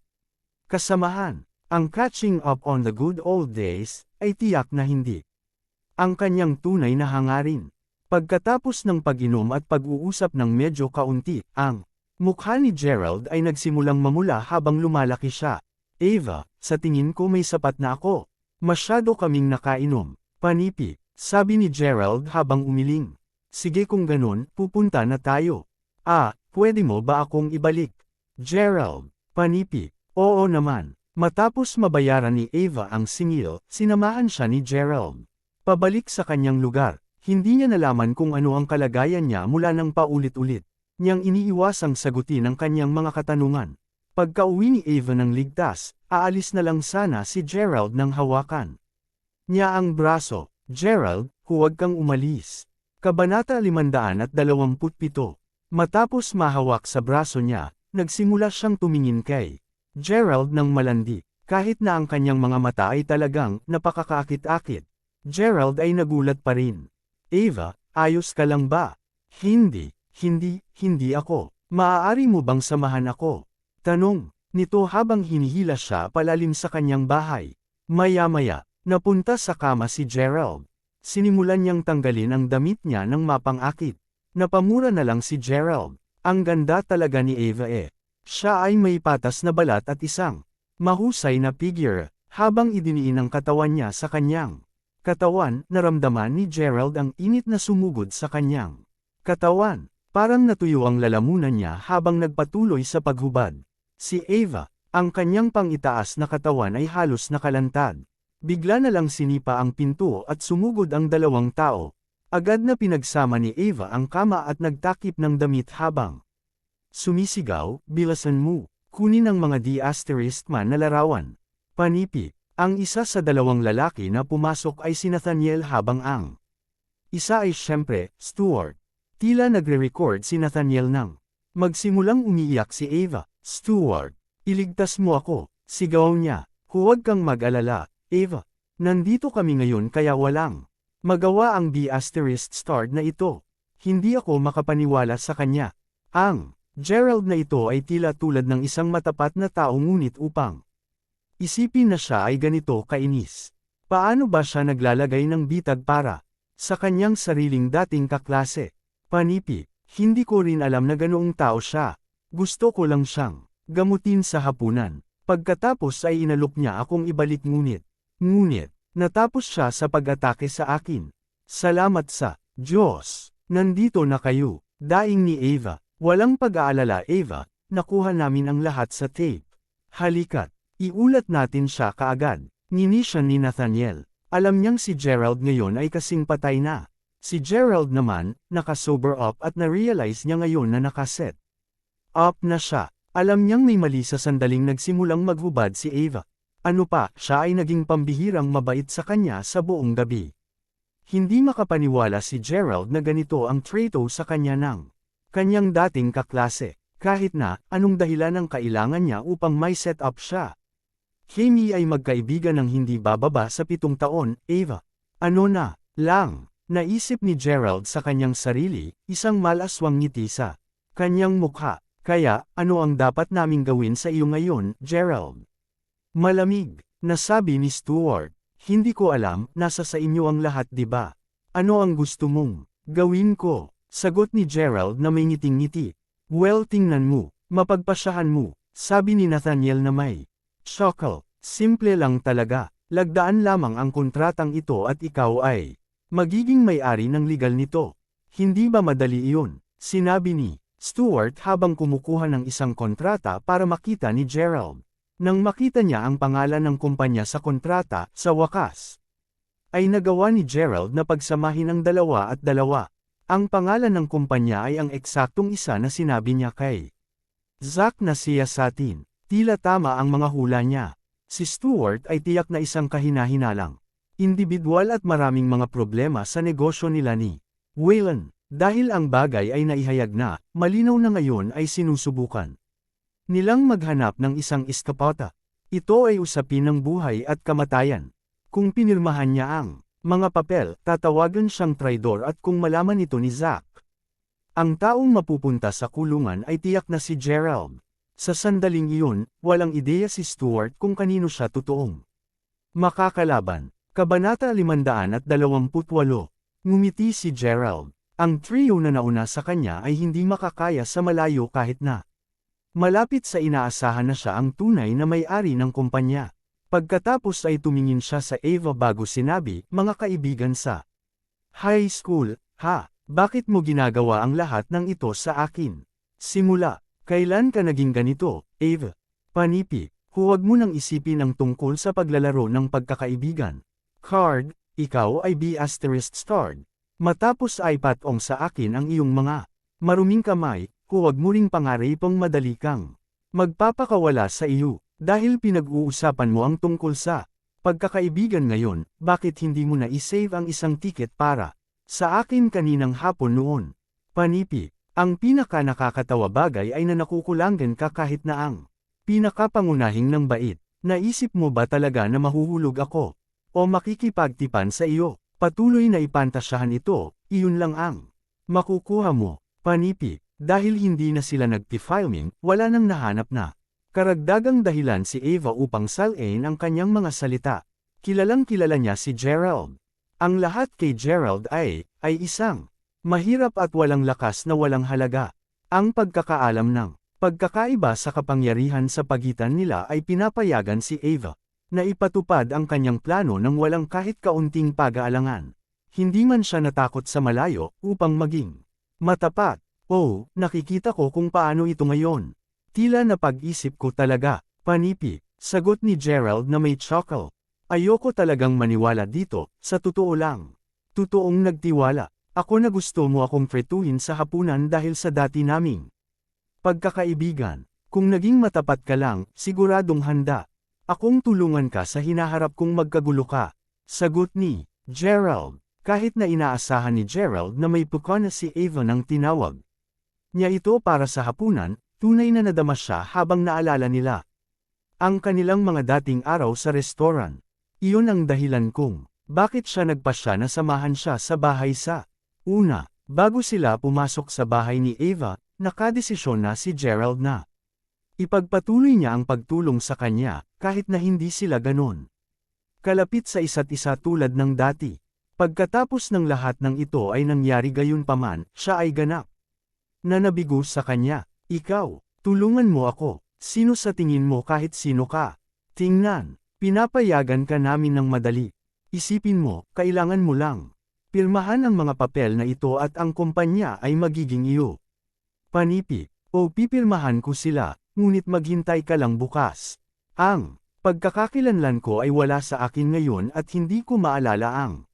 kasamahan. Ang catching up on the good old days ay tiyak na hindi ang kanyang tunay na hangarin. Pagkatapos ng pag-inom at pag-uusap ng medyo kaunti, ang mukha ni Gerald ay nagsimulang mamula habang lumalaki siya. Ava, sa tingin ko may sapat na ako. Masyado kaming nakainom. Panipi, sabi ni Gerald habang umiling. Sige kung ganun, pupunta na tayo. Pwede mo ba akong ibalik? Gerald, panipi, oo naman. Matapos mabayaran ni Ava ang singil, sinamahan siya ni Gerald pabalik sa kanyang lugar. Hindi niya nalaman kung ano ang kalagayan niya mula nang paulit-ulit niyang iniiwasang sagutin ang kanyang mga katanungan. Pagka-uwi ni Ava ng ligtas, aalis na lang sana si Gerald nang hawakan niya ang braso. Gerald, huwag kang umalis. Kabanata 527. Matapos mahawak sa braso niya, nagsimula siyang tumingin kay Gerald ng malandi, kahit na ang kanyang mga mata ay talagang napakakaakit-akit. Gerald ay nagulat pa rin. Ava, ayos ka lang ba? Hindi ako. Maaari mo bang samahan ako? Tanong nito habang hinihila siya palalim sa kanyang bahay. Maya-maya, napunta sa kama si Gerald. Sinimulan niyang tanggalin ang damit niya ng mapang-akit. Napamura na lang si Gerald. Ang ganda talaga ni Ava Siya ay may patas na balat at isang mahusay na figure, habang idiniin ang katawan niya sa kanyang katawan. Naramdaman ni Gerald ang init na sumugod sa kanyang katawan. Parang natuyo ang lalamunan niya habang nagpatuloy sa paghubad. Si Ava, ang kanyang pangitaas na katawan ay halos nakalantad. Bigla na lang sinipa ang pinto at sumugod ang dalawang tao. Agad na pinagsama ni Ava ang kama at nagtakip ng damit habang sumisigaw, "Bilasan mo, kunin ang mga D**man na larawan." Panipi, ang isa sa dalawang lalaki na pumasok ay si Nathaniel habang ang isa ay siyempre, Stuart. Tila nagre-record si Nathaniel nang magsimulang umiiyak si Ava. "Stuart, iligtas mo ako," sigaw niya. "Huwag kang mag-alala, Ava. Nandito kami ngayon kaya walang magawa ang B**star na ito." Hindi ako makapaniwala sa kanya. Ang Gerald na ito ay tila tulad ng isang matapat na tao ngunit upang isipin na siya ay ganito kainis. Paano ba siya naglalagay ng bitag para sa kanyang sariling dating kaklase? Panipi, hindi ko rin alam na ganoong tao siya. Gusto ko lang siyang gamutin sa hapunan. Pagkatapos ay inalok niya akong ibalik ngunit natapos siya sa pag-atake sa akin. "Salamat sa Diyos, nandito na kayo," daing ni Ava. "Walang pag-aalala Ava, nakuha namin ang lahat sa tape. Halika't, iulat natin siya kaagad." Ngini siya ni Nathaniel. Alam niyang si Gerald ngayon ay kasing patay na. Si Gerald naman, naka-sober up at na-realize niya ngayon na nakaset up na siya. Alam niyang may mali sa sandaling nagsimulang maghubad si Ava. Ano pa, siya ay naging pambihirang mabait sa kanya sa buong gabi. Hindi makapaniwala si Gerald na ganito ang trato sa kanya ng kanyang dating kaklase, kahit na anong dahilan ang kailangan niya upang may set up siya. Kami ay magkaibigan ng hindi bababa sa 7 taon, Ava. Ano na lang, naisip ni Gerald sa kanyang sarili, isang malaswang ngiti sa kanyang mukha. "Kaya, ano ang dapat naming gawin sa iyo ngayon, Gerald?" Malamig, nasabi ni Stuart. "Hindi ko alam, nasa sa inyo ang lahat di ba? Ano ang gusto mong gawin ko?" Sagot ni Gerald na may ngiting-ngiti. "Well, tingnan mo, mapagpasyahan mo," sabi ni Nathaniel na may chuckle. "Simple lang talaga, lagdaan lamang ang kontratang ito at ikaw ay magiging may-ari ng legal nito. Hindi ba madali iyon?" Sinabi ni Stuart habang kumukuha ng isang kontrata para makita ni Gerald. Nang makita niya ang pangalan ng kumpanya sa kontrata, sa wakas ay nagawa ni Gerald na pagsamahin ang 2 at 2. Ang pangalan ng kumpanya ay ang eksaktong isa na sinabi niya kay Zack na siyasatin. Tila tama ang mga hula niya. Si Stuart ay tiyak na isang kahina-hinalang individual at maraming mga problema sa negosyo nila ni Waylon. Dahil ang bagay ay naihayag na, malinaw na ngayon ay sinusubukan nilang maghanap ng isang eskapata. Ito ay usapin ng buhay at kamatayan. Kung pinirmahan niya ang mga papel, tatawagan siyang traidor at kung malaman ito ni Zack, ang taong mapupunta sa kulungan ay tiyak na si Gerald. Sa sandaling iyon, walang ideya si Stuart kung kanino siya totoong makakalaban. Kabanata 528. Ngumiti si Gerald. Ang trio na nauna sa kanya ay hindi makakaya sa malayo kahit na malapit sa inaasahan na siya ang tunay na may-ari ng kumpanya. Pagkatapos ay tumingin siya sa Ava bago sinabi, "Mga kaibigan sa high school, ha? Bakit mo ginagawa ang lahat ng ito sa akin? Simula, kailan ka naging ganito, Ava?" Panipi, huwag mo nang isipin ang tungkol sa paglalaro ng pagkakaibigan. Card, ikaw ay B***starred. Matapos ay patong sa akin ang iyong mga maruming kamay, huwag mo ring pangaripang madali kang magpapakawala sa iyo. Dahil pinag-uusapan mo ang tungkol sa pagkakaibigan ngayon, bakit hindi mo na isave ang isang ticket para sa akin kaninang hapon noon? Panipi, ang pinaka-nakakatawa bagay ay na nakukulangan ka kahit na ang pinakapangunahing ng bait. Naisip mo ba talaga na mahuhulog ako o makikipagtipan sa iyo? Patuloy na ipantasyahan ito, iyon lang ang makukuha mo. Panipi, dahil hindi na sila nagpi-filming, wala nang nahanap na karagdagang dahilan si Ava upang salin ang kanyang mga salita. Kilalang kilala niya si Gerald. Ang lahat kay Gerald ay isang mahirap at walang lakas na walang halaga. Ang pagkakaalam ng Pagkakaiba sa kapangyarihan sa pagitan nila ay pinapayagan si Ava na ipatupad ang kanyang plano nang walang kahit kaunting pag-aalangan. Hindi man siya natakot sa malayo upang maging matapat. Oh, nakikita ko kung paano ito ngayon. Tila napag-isip ko talaga, panipi, sagot ni Gerald na may chuckle. Ayoko talagang maniwala dito, sa totoo lang. Totoong nagtiwala. Ako na gusto mo akong pretuhin sa hapunan dahil sa dati naming pagkakaibigan. Kung naging matapat ka lang, siguradong handa akong tulungan ka sa hinaharap kong magkagulo ka. Sagot ni Gerald. Kahit na inaasahan ni Gerald na may puka na si Ava nang tinawag niya ito para sa hapunan, tunay na nadama siya habang naalala nila ang kanilang mga dating araw sa restaurant. Iyon ang dahilan kung bakit siya nagpasya na samahan siya sa bahay sa una. Bago sila pumasok sa bahay ni Ava, nakadesisyon na si Gerald na ipagpatuloy niya ang pagtulong sa kanya, kahit na hindi sila ganon kalapit sa isa't isa tulad ng dati. Pagkatapos ng lahat ng ito ay nangyari gayunpaman, siya ay ganap na nabigo sa kanya. Ikaw, tulungan mo ako. Sino sa tingin mo kahit sino ka? Tingnan, pinapayagan ka namin ng madali. Isipin mo, kailangan mo lang pirmahan ang mga papel na ito at ang kumpanya ay magiging iyo. Panipi, o pipirmahan ko sila, ngunit maghintay ka lang bukas. Ang pagkakakilanlan ko ay wala sa akin ngayon at hindi ko maalala ang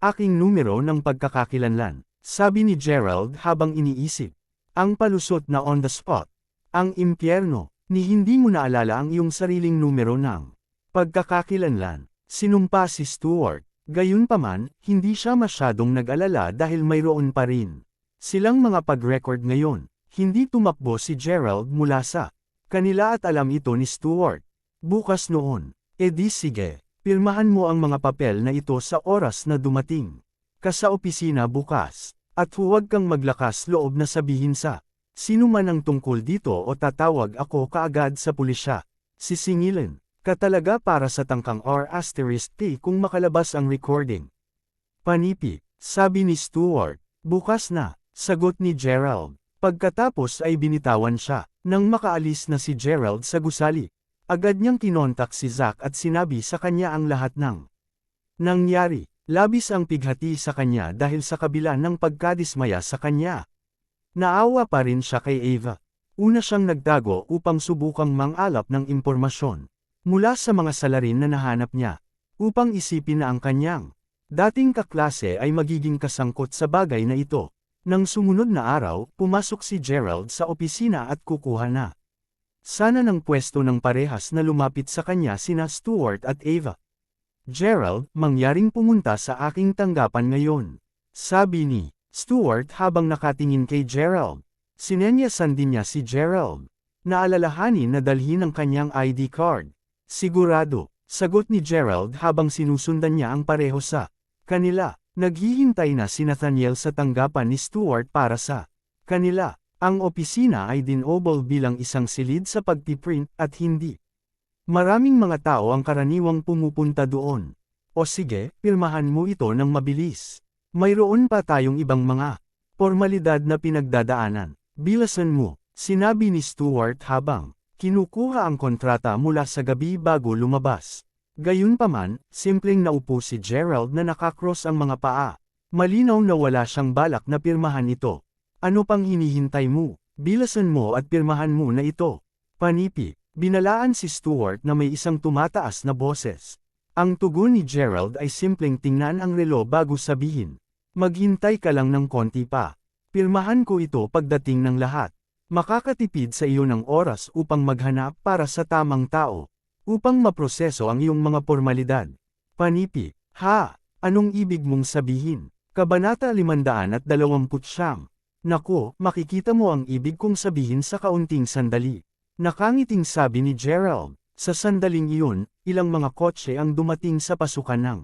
aking numero ng pagkakakilanlan, sabi ni Gerald habang iniisip. Ang palusot na on the spot. Ang impyerno, ni hindi mo naalala ang iyong sariling numero ng pagkakakilanlan. Sinumpa si Stuart. Gayunpaman, hindi siya masyadong nag-alala dahil mayroon pa rin silang mga pag-record ngayon. Hindi tumakbo si Gerald mula sa kanila at alam ito ni Stuart. Bukas noon, di sige, pirmahan mo ang mga papel na ito sa oras na dumating ka sa opisina bukas. At huwag kang maglakas loob na sabihin sa sino man ang tungkol dito o tatawag ako kaagad sa pulisya. Sisingilin ka talaga para sa tangkang R*T kung makalabas ang recording. Panipi, sabi ni Stuart. Bukas na, sagot ni Gerald. Pagkatapos ay binitawan siya. Nang makaalis na si Gerald sa gusali, agad niyang kinontak si Zack at sinabi sa kanya ang lahat ng nangyari. Labis ang pighati sa kanya dahil sa kabila ng pagkadismaya sa kanya. Naawa pa rin siya kay Ava. Una siyang nagdago upang subukang mangalap ng impormasyon mula sa mga salarin na nahanap niya, upang isipin na ang kanyang dating kaklase ay magiging kasangkot sa bagay na ito. Nang sumunod na araw, pumasok si Gerald sa opisina at kukuha na sana ng pwesto ng parehas na lumapit sa kanya sina Stuart at Ava. Gerald, mangyaring pumunta sa aking tanggapan ngayon, sabi ni Stuart habang nakatingin kay Gerald. Sinenyasan din niya si Gerald. Naalalahanin na dalhin ang kanyang ID card. Sigurado, sagot ni Gerald habang sinusundan niya ang pareho sa kanila. Naghihintay na si Nathaniel sa tanggapan ni Stuart para sa kanila. Ang opisina ay dinobol bilang isang silid sa pagpiprint at hindi maraming mga tao ang karaniwang pumupunta doon. O sige, pirmahan mo ito ng mabilis. Mayroon pa tayong ibang mga formalidad na pinagdadaanan. Bilasan mo, sinabi ni Stuart habang kinukuha ang kontrata mula sa gabi bago lumabas. Gayunpaman, simpleng naupo si Gerald na nakakross ang mga paa. Malinaw na wala siyang balak na pirmahan ito. Ano pang hinihintay mo? Bilasan mo at pirmahan mo na ito. Panipi. Binalaan si Stuart na may isang tumataas na boses. Ang tugon ni Gerald ay simpleng tingnan ang relo bago sabihin. Maghintay ka lang ng konti pa. Pirmahan ko ito pagdating ng lahat. Makakatipid sa iyo ng oras upang maghanap para sa tamang tao. Upang maproseso ang iyong mga formalidad. Panipi, ha? Anong ibig mong sabihin? Kabanata 529. Naku, makikita mo ang ibig kong sabihin sa kaunting sandali. Nakangiting sabi ni Gerald. Sa sandaling iyon, ilang mga kotse ang dumating sa pasukan ng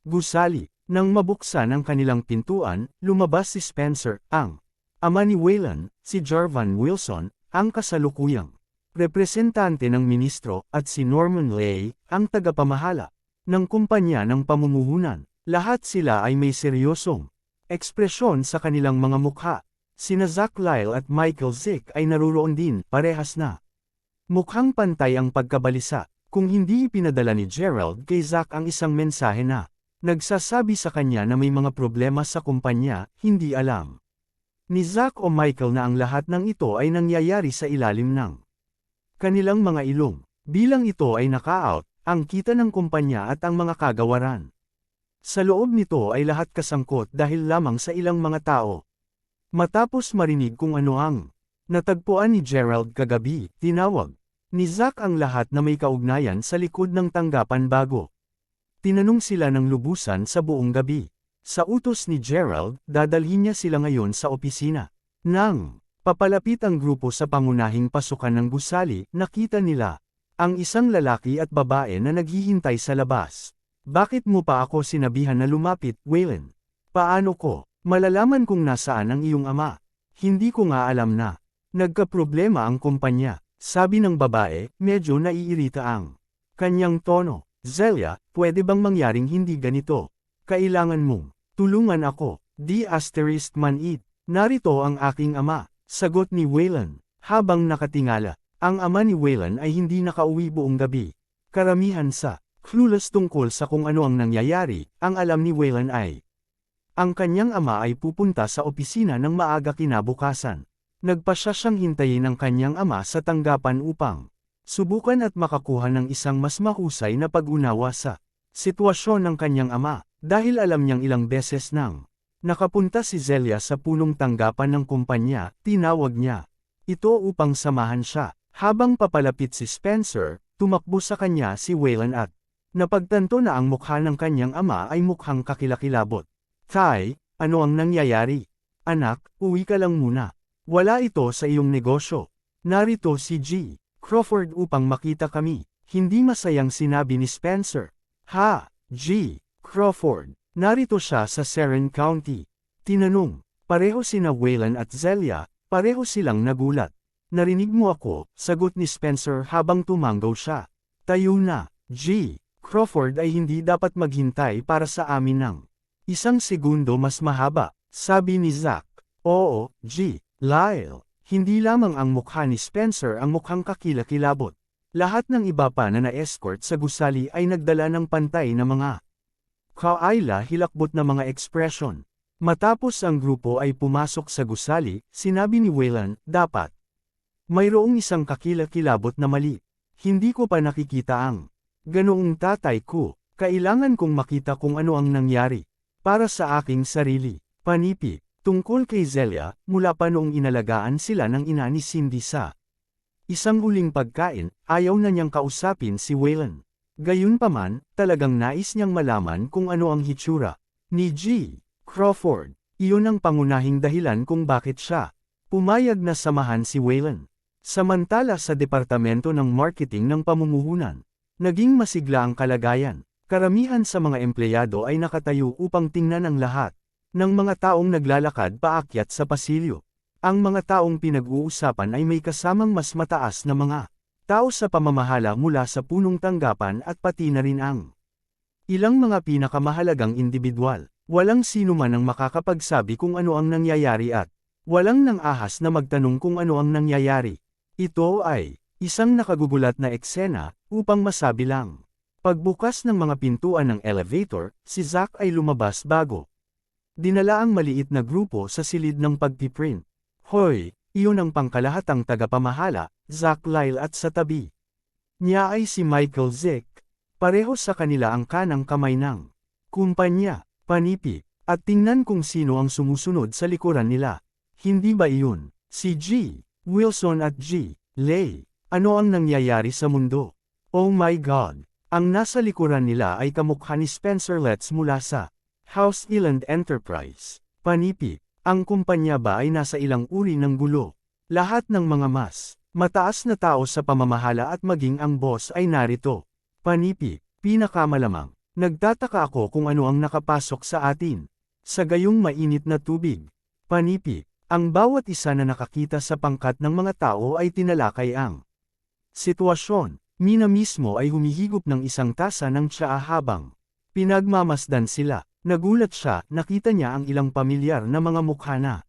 gusali. Nang mabuksan ang kanilang pintuan, lumabas si Spencer, ang ama ni Waylon, si Jarvan Wilson, ang kasalukuyang representante ng ministro, at si Norman Lay, ang tagapamahala ng kumpanya ng pamumuhunan. Lahat sila ay may seryosong ekspresyon sa kanilang mga mukha. Sina Zach Lyle at Michael Zick ay naruroon din, parehas na. Mukhang pantay ang pagkabalisa, kung hindi ipinadala ni Gerald kay Zach ang isang mensahe na nagsasabi sa kanya na may mga problema sa kumpanya, hindi alam ni Zach o Michael na ang lahat ng ito ay nangyayari sa ilalim ng kanilang mga ilong. Bilang ito ay naka-out, ang kita ng kumpanya at ang mga kagawaran. Sa loob nito ay lahat kasangkot dahil lamang sa ilang mga tao. Matapos marinig kung ano ang natagpuan ni Gerald kagabi, tinawag ni Zach ang lahat na may kaugnayan sa likod ng tanggapan bago. Tinanong sila ng lubusan sa buong gabi. Sa utos ni Gerald, dadalhin niya sila ngayon sa opisina. Nang papalapit ang grupo sa pangunahing pasukan ng gusali, nakita nila ang isang lalaki at babae na naghihintay sa labas. Bakit mo pa ako sinabihan na lumapit, Waylon? Paano ko malalaman kung nasaan ang iyong ama? Hindi ko nga alam na nagkaproblema ang kumpanya, sabi ng babae, medyo naiirita ang kanyang tono. Zelia, pwede bang mangyaring hindi ganito? Kailangan mong tulungan ako. *man it. Narito ang aking ama, sagot ni Waylon. Habang nakatingala, ang ama ni Waylon ay hindi nakauwi buong gabi. Karamihan sa clueless tungkol sa kung ano ang nangyayari, ang alam ni Waylon ay ang kanyang ama ay pupunta sa opisina ng maaga kinabukasan. Nagpasya siyang hintayin ang kanyang ama sa tanggapan upang subukan at makakuha ng isang mas mahusay na pag-unawa sa sitwasyon ng kanyang ama, dahil alam niyang ilang beses nang nakapunta si Zelia sa punong tanggapan ng kumpanya, tinawag niya ito upang samahan siya. Habang papalapit si Spencer, tumakbo sa kanya si Waylon at napagtanto na ang mukha ng kanyang ama ay mukhang kakilakilabot. Ty, ano ang nangyayari? Anak, uwi ka lang muna. Wala ito sa iyong negosyo. Narito si G. Crawford upang makita kami. Hindi masayang sinabi ni Spencer. Ha, G. Crawford. Narito siya sa Seren County. Tinanong. Pareho sina Waylon at Zelia, pareho silang nagulat. Narinig mo ako, sagot ni Spencer habang tumanggaw siya. Tayo na, G. Crawford ay hindi dapat maghintay para sa amin ng isang segundo mas mahaba, sabi ni Zach. Oo, G. Lyle. Hindi lamang ang mukha ni Spencer ang mukhang kakilakilabot. Lahat ng iba pa na na-escort sa gusali ay nagdala ng pantay na mga kaila hilakbot na mga ekspresyon. Matapos ang grupo ay pumasok sa gusali, sinabi ni Waylon, dapat mayroong isang kakilakilabot na mali. Hindi ko pa nakikita ang ganoong tatay ko. Kailangan kong makita kung ano ang nangyari. Para sa aking sarili. Panipi. Tungkol kay Zelia, mula pa noong inalagaan sila ng ina ni Cindy sa isang huling pagkain, ayaw na niyang kausapin si Waylon. Gayunpaman, talagang nais niyang malaman kung ano ang hitsura ni G. Crawford. Iyon ang pangunahing dahilan kung bakit siya pumayag na samahan si Waylon. Samantala sa departamento ng marketing ng pamumuhunan, naging masigla ang kalagayan. Karamihan sa mga empleyado ay nakatayo upang tingnan ang lahat ng mga taong naglalakad paakyat sa pasilyo. Ang mga taong pinag-uusapan ay may kasamang mas mataas na mga tao sa pamamahala mula sa punong tanggapan at pati na rin ang ilang mga pinakamahalagang individual. Walang sino man ang makakapagsabi kung ano ang nangyayari at walang nang ahas na magtanong kung ano ang nangyayari. Ito ay isang nakagugulat na eksena upang masabi lang. Pagbukas ng mga pintuan ng elevator, si Zach ay lumabas bago dinala ang maliit na grupo sa silid ng pagpiprint. Hoy, iyon ang pangkalahatang tagapamahala, Zach Lyle at sa tabi niya ay si Michael Zick. Pareho sa kanila ang kanang kamay ng kumpanya, panipi, at tingnan kung sino ang sumusunod sa likuran nila. Hindi ba iyon si G. Wilson at G. Lay? Ano ang nangyayari sa mundo? Oh my God! Ang nasa likuran nila ay kamukha ni Spencer Letts mula sa House Eland Enterprise. Panipi, ang kumpanya ba ay nasa ilang uri ng gulo? Lahat ng mga mas mataas na tao sa pamamahala at maging ang boss ay narito. Panipi, pinakamalamang, nagtataka ako kung ano ang nakapasok sa atin. Sa gayong mainit na tubig. Panipi, ang bawat isa na nakakita sa pangkat ng mga tao ay tinalakay ang sitwasyon. Mina mismo ay humihigop ng isang tasa ng tsaa habang pinagmamasdan sila. Nagulat siya, nakita niya ang ilang pamilyar na mga mukha na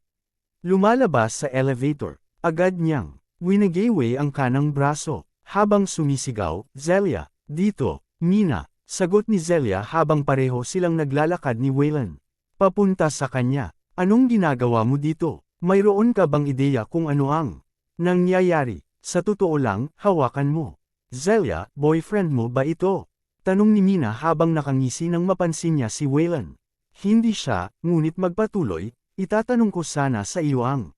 Lumalabas sa elevator. Agad niyang winagewe ang kanang braso. Habang sumisigaw, Zelia, dito, Mina, sagot ni Zelia habang pareho silang naglalakad ni Waylon. Papunta sa kanya. Anong ginagawa mo dito? Mayroon ka bang ideya kung ano ang nangyayari? Sa totoo lang, hawakan mo. Zelia, boyfriend mo ba ito? Tanong ni Mina habang nakangisi nang mapansin niya si Waylon. Hindi siya, ngunit magpatuloy, itatanong ko sana sa iyo ang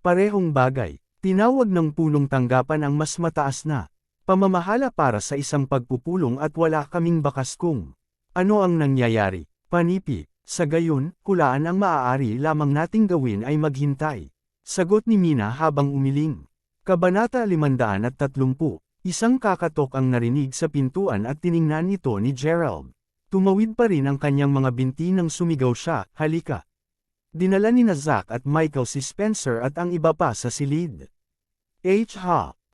parehong bagay. Tinawag ng punong tanggapan ang mas mataas na pamamahala para sa isang pagpupulong at wala kaming bakas kung ano ang nangyayari. Panipi, sa gayon, hulaan ang maaari lamang nating gawin ay maghintay. Sagot ni Mina habang umiling. Kabanata 530, isang kakatok ang narinig sa pintuan at tiningnan ito ni Gerald. Tumawid pa rin ang kanyang mga binti nang sumigaw siya, halika. Dinala ni Zack at Michael si Spencer at ang iba pa sa silid.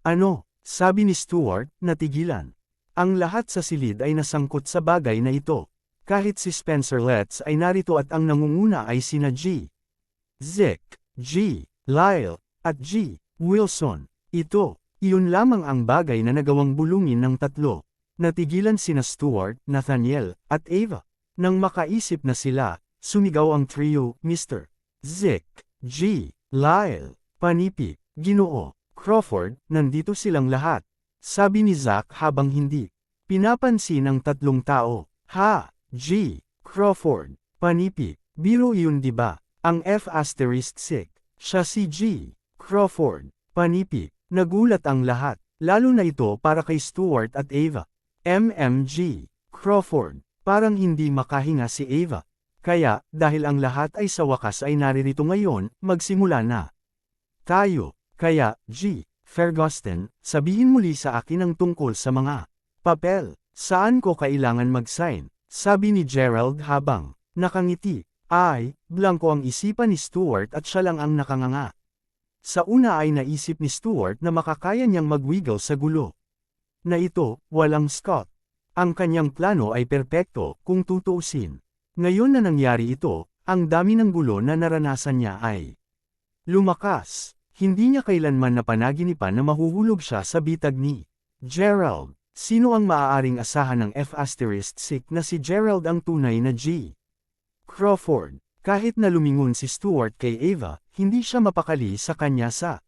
Ano? Sabi ni Stuart, natigilan. Ang lahat sa silid ay nasangkot sa bagay na ito. Kahit si Spencer Letts ay narito at ang nangunguna ay sina G. Zeke, G. Lyle, at G. Wilson. Iyon lamang ang bagay na nagawang bulungin ng tatlo. Natigilan sina Stuart, Nathaniel, at Ava. Nang makaisip na sila, sumigaw ang trio, Mr. Zeke, G. Lyle, Panipi, Ginoo, Crawford, nandito silang lahat. Sabi ni Zack habang hindi pinapansin ng tatlong tao. Ha, G. Crawford, Panipi, biro yun diba? Ang F***, siya si G. Crawford, Panipi, nagulat ang lahat, lalo na ito para kay Stuart at Ava. MMG. Crawford, parang hindi makahinga si Ava. Kaya, dahil ang lahat ay sa wakas ay naririto ngayon, magsimula na tayo. Kaya, G. Ferguson, sabihin muli sa akin ang tungkol sa mga papel. Saan ko kailangan mag-sign? Sabi ni Gerald habang nakangiti. Blanko ang isipan ni Stuart at siya lang ang nakanganga. Sa una ay naisip ni Stuart na makakaya niyang magwiggle sa gulo. Na ito, walang Scott. Ang kanyang plano ay perpekto, kung tutuusin. Ngayon na nangyari ito, ang dami ng gulo na naranasan niya ay lumakas. Hindi niya kailanman napanaginipan na mahuhulog siya sa bitag ni Gerald. Sino ang maaaring asahan ng F*** na si Gerald ang tunay na G. Crawford? Kahit na lumingon si Stuart kay Ava, hindi siya mapakali sa kanya sa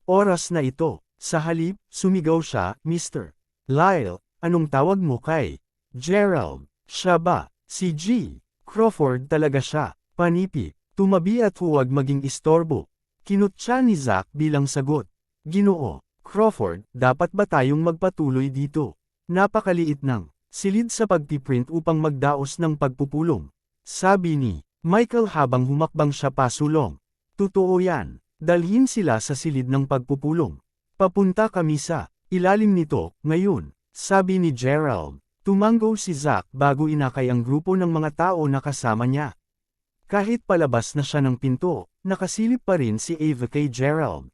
oras na ito. Sa halip, sumigaw siya, Mr. Lyle, anong tawag mo kay Gerald? Siya ba? Si G. Crawford talaga siya. Panipi, tumabi at huwag maging istorbo. Kinutya ni Zack bilang sagot. Ginoo, Crawford, dapat ba tayong magpatuloy dito? Napakaliit ng silid sa pagpiprint upang magdaos ng pagpupulong. Sabi ni Michael habang humakbang siya pasulong. Totoo yan, dalhin sila sa silid ng pagpupulong. Papunta kami sa ilalim nito, ngayon, sabi ni Gerald. Tumango si Zack bago inakay ang grupo ng mga tao na kasama niya. Kahit palabas na siya ng pinto, nakasilip pa rin si Ava kay Gerald.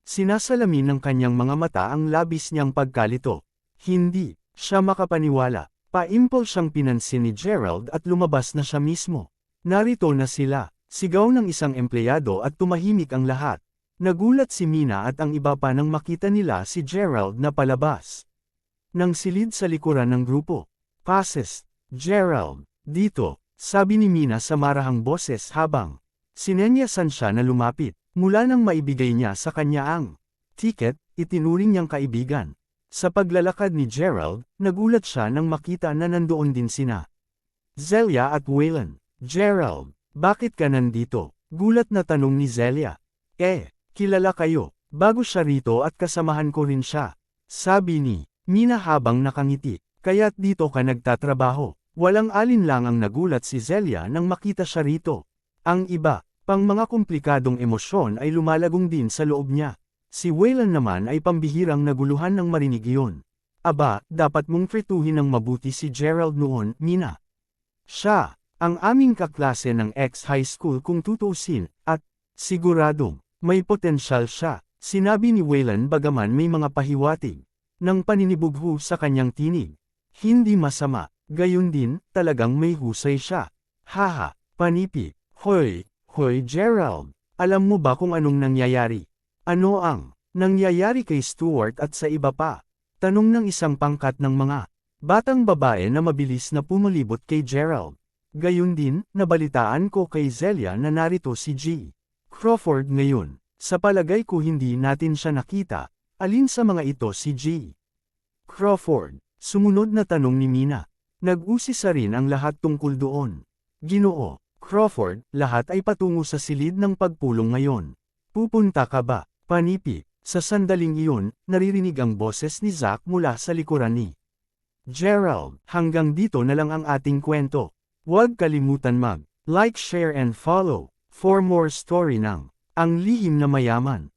Sinasalamin ng kanyang mga mata ang labis niyang pagkalito. Hindi siya makapaniwala. Paimpol siyang pinansin ni Gerald at lumabas na siya mismo. Narito na sila. Sigaw ng isang empleyado at tumahimik ang lahat. Nagulat si Mina at ang iba pa nang makita nila si Gerald na palabas. Nang silid sa likuran ng grupo. Passes, Gerald, dito. Sabi ni Mina sa marahang boses habang sinenyasan siya na lumapit. Mula nang maibigay niya sa kanya ang ticket, itinuring niyang kaibigan. Sa paglalakad ni Gerald, nagulat siya nang makita na nandoon din sina Zelia at Waylon. Gerald, bakit ka nandito? Gulat na tanong ni Zelia. Kilala kayo. Bago siya rito at kasamahan ko rin siya. Sabi ni Mina habang nakangiti. Kaya't dito ka nagtatrabaho. Walang alinlang ang nagulat si Zelia nang makita siya rito. Ang iba, pang mga komplikadong emosyon ay lumalagong din sa loob niya. Si Waylon naman ay pambihirang naguluhan nang marinig iyon. Aba, dapat mong tretuhin ng mabuti si Gerald noon, Mina. Siya, ang aming kaklase ng ex-high school kung tutuusin, at siguradong may potensyal siya, sinabi ni Waylon bagaman may mga pahiwatig ng paninibugho sa kanyang tinig. Hindi masama. Gayon din, talagang may husay siya. Haha, Panipi, hoy, Gerald, Alam mo ba kung anong nangyayari? Ano ang nangyayari kay Stuart at sa iba pa? Tanong ng isang pangkat ng mga batang babae na mabilis na pumulibot kay Gerald. Gayun din, nabalitaan ko kay Zelia na narito si G. Crawford ngayon. Sa palagay ko hindi natin siya nakita. Alin sa mga ito si G. Crawford? Sumunod na tanong ni Mina. Nag-usisa rin ang lahat tungkol doon. Ginoo Crawford, lahat ay patungo sa silid ng pagpulong ngayon. Pupunta ka ba? Panipi. Sa sandaling iyon, naririnig ang boses ni Zack mula sa likuran ni Gerald. Hanggang dito na lang ang ating kwento. Huwag kalimutan mag-like, share and follow for more story ng Ang Lihim na Mayaman.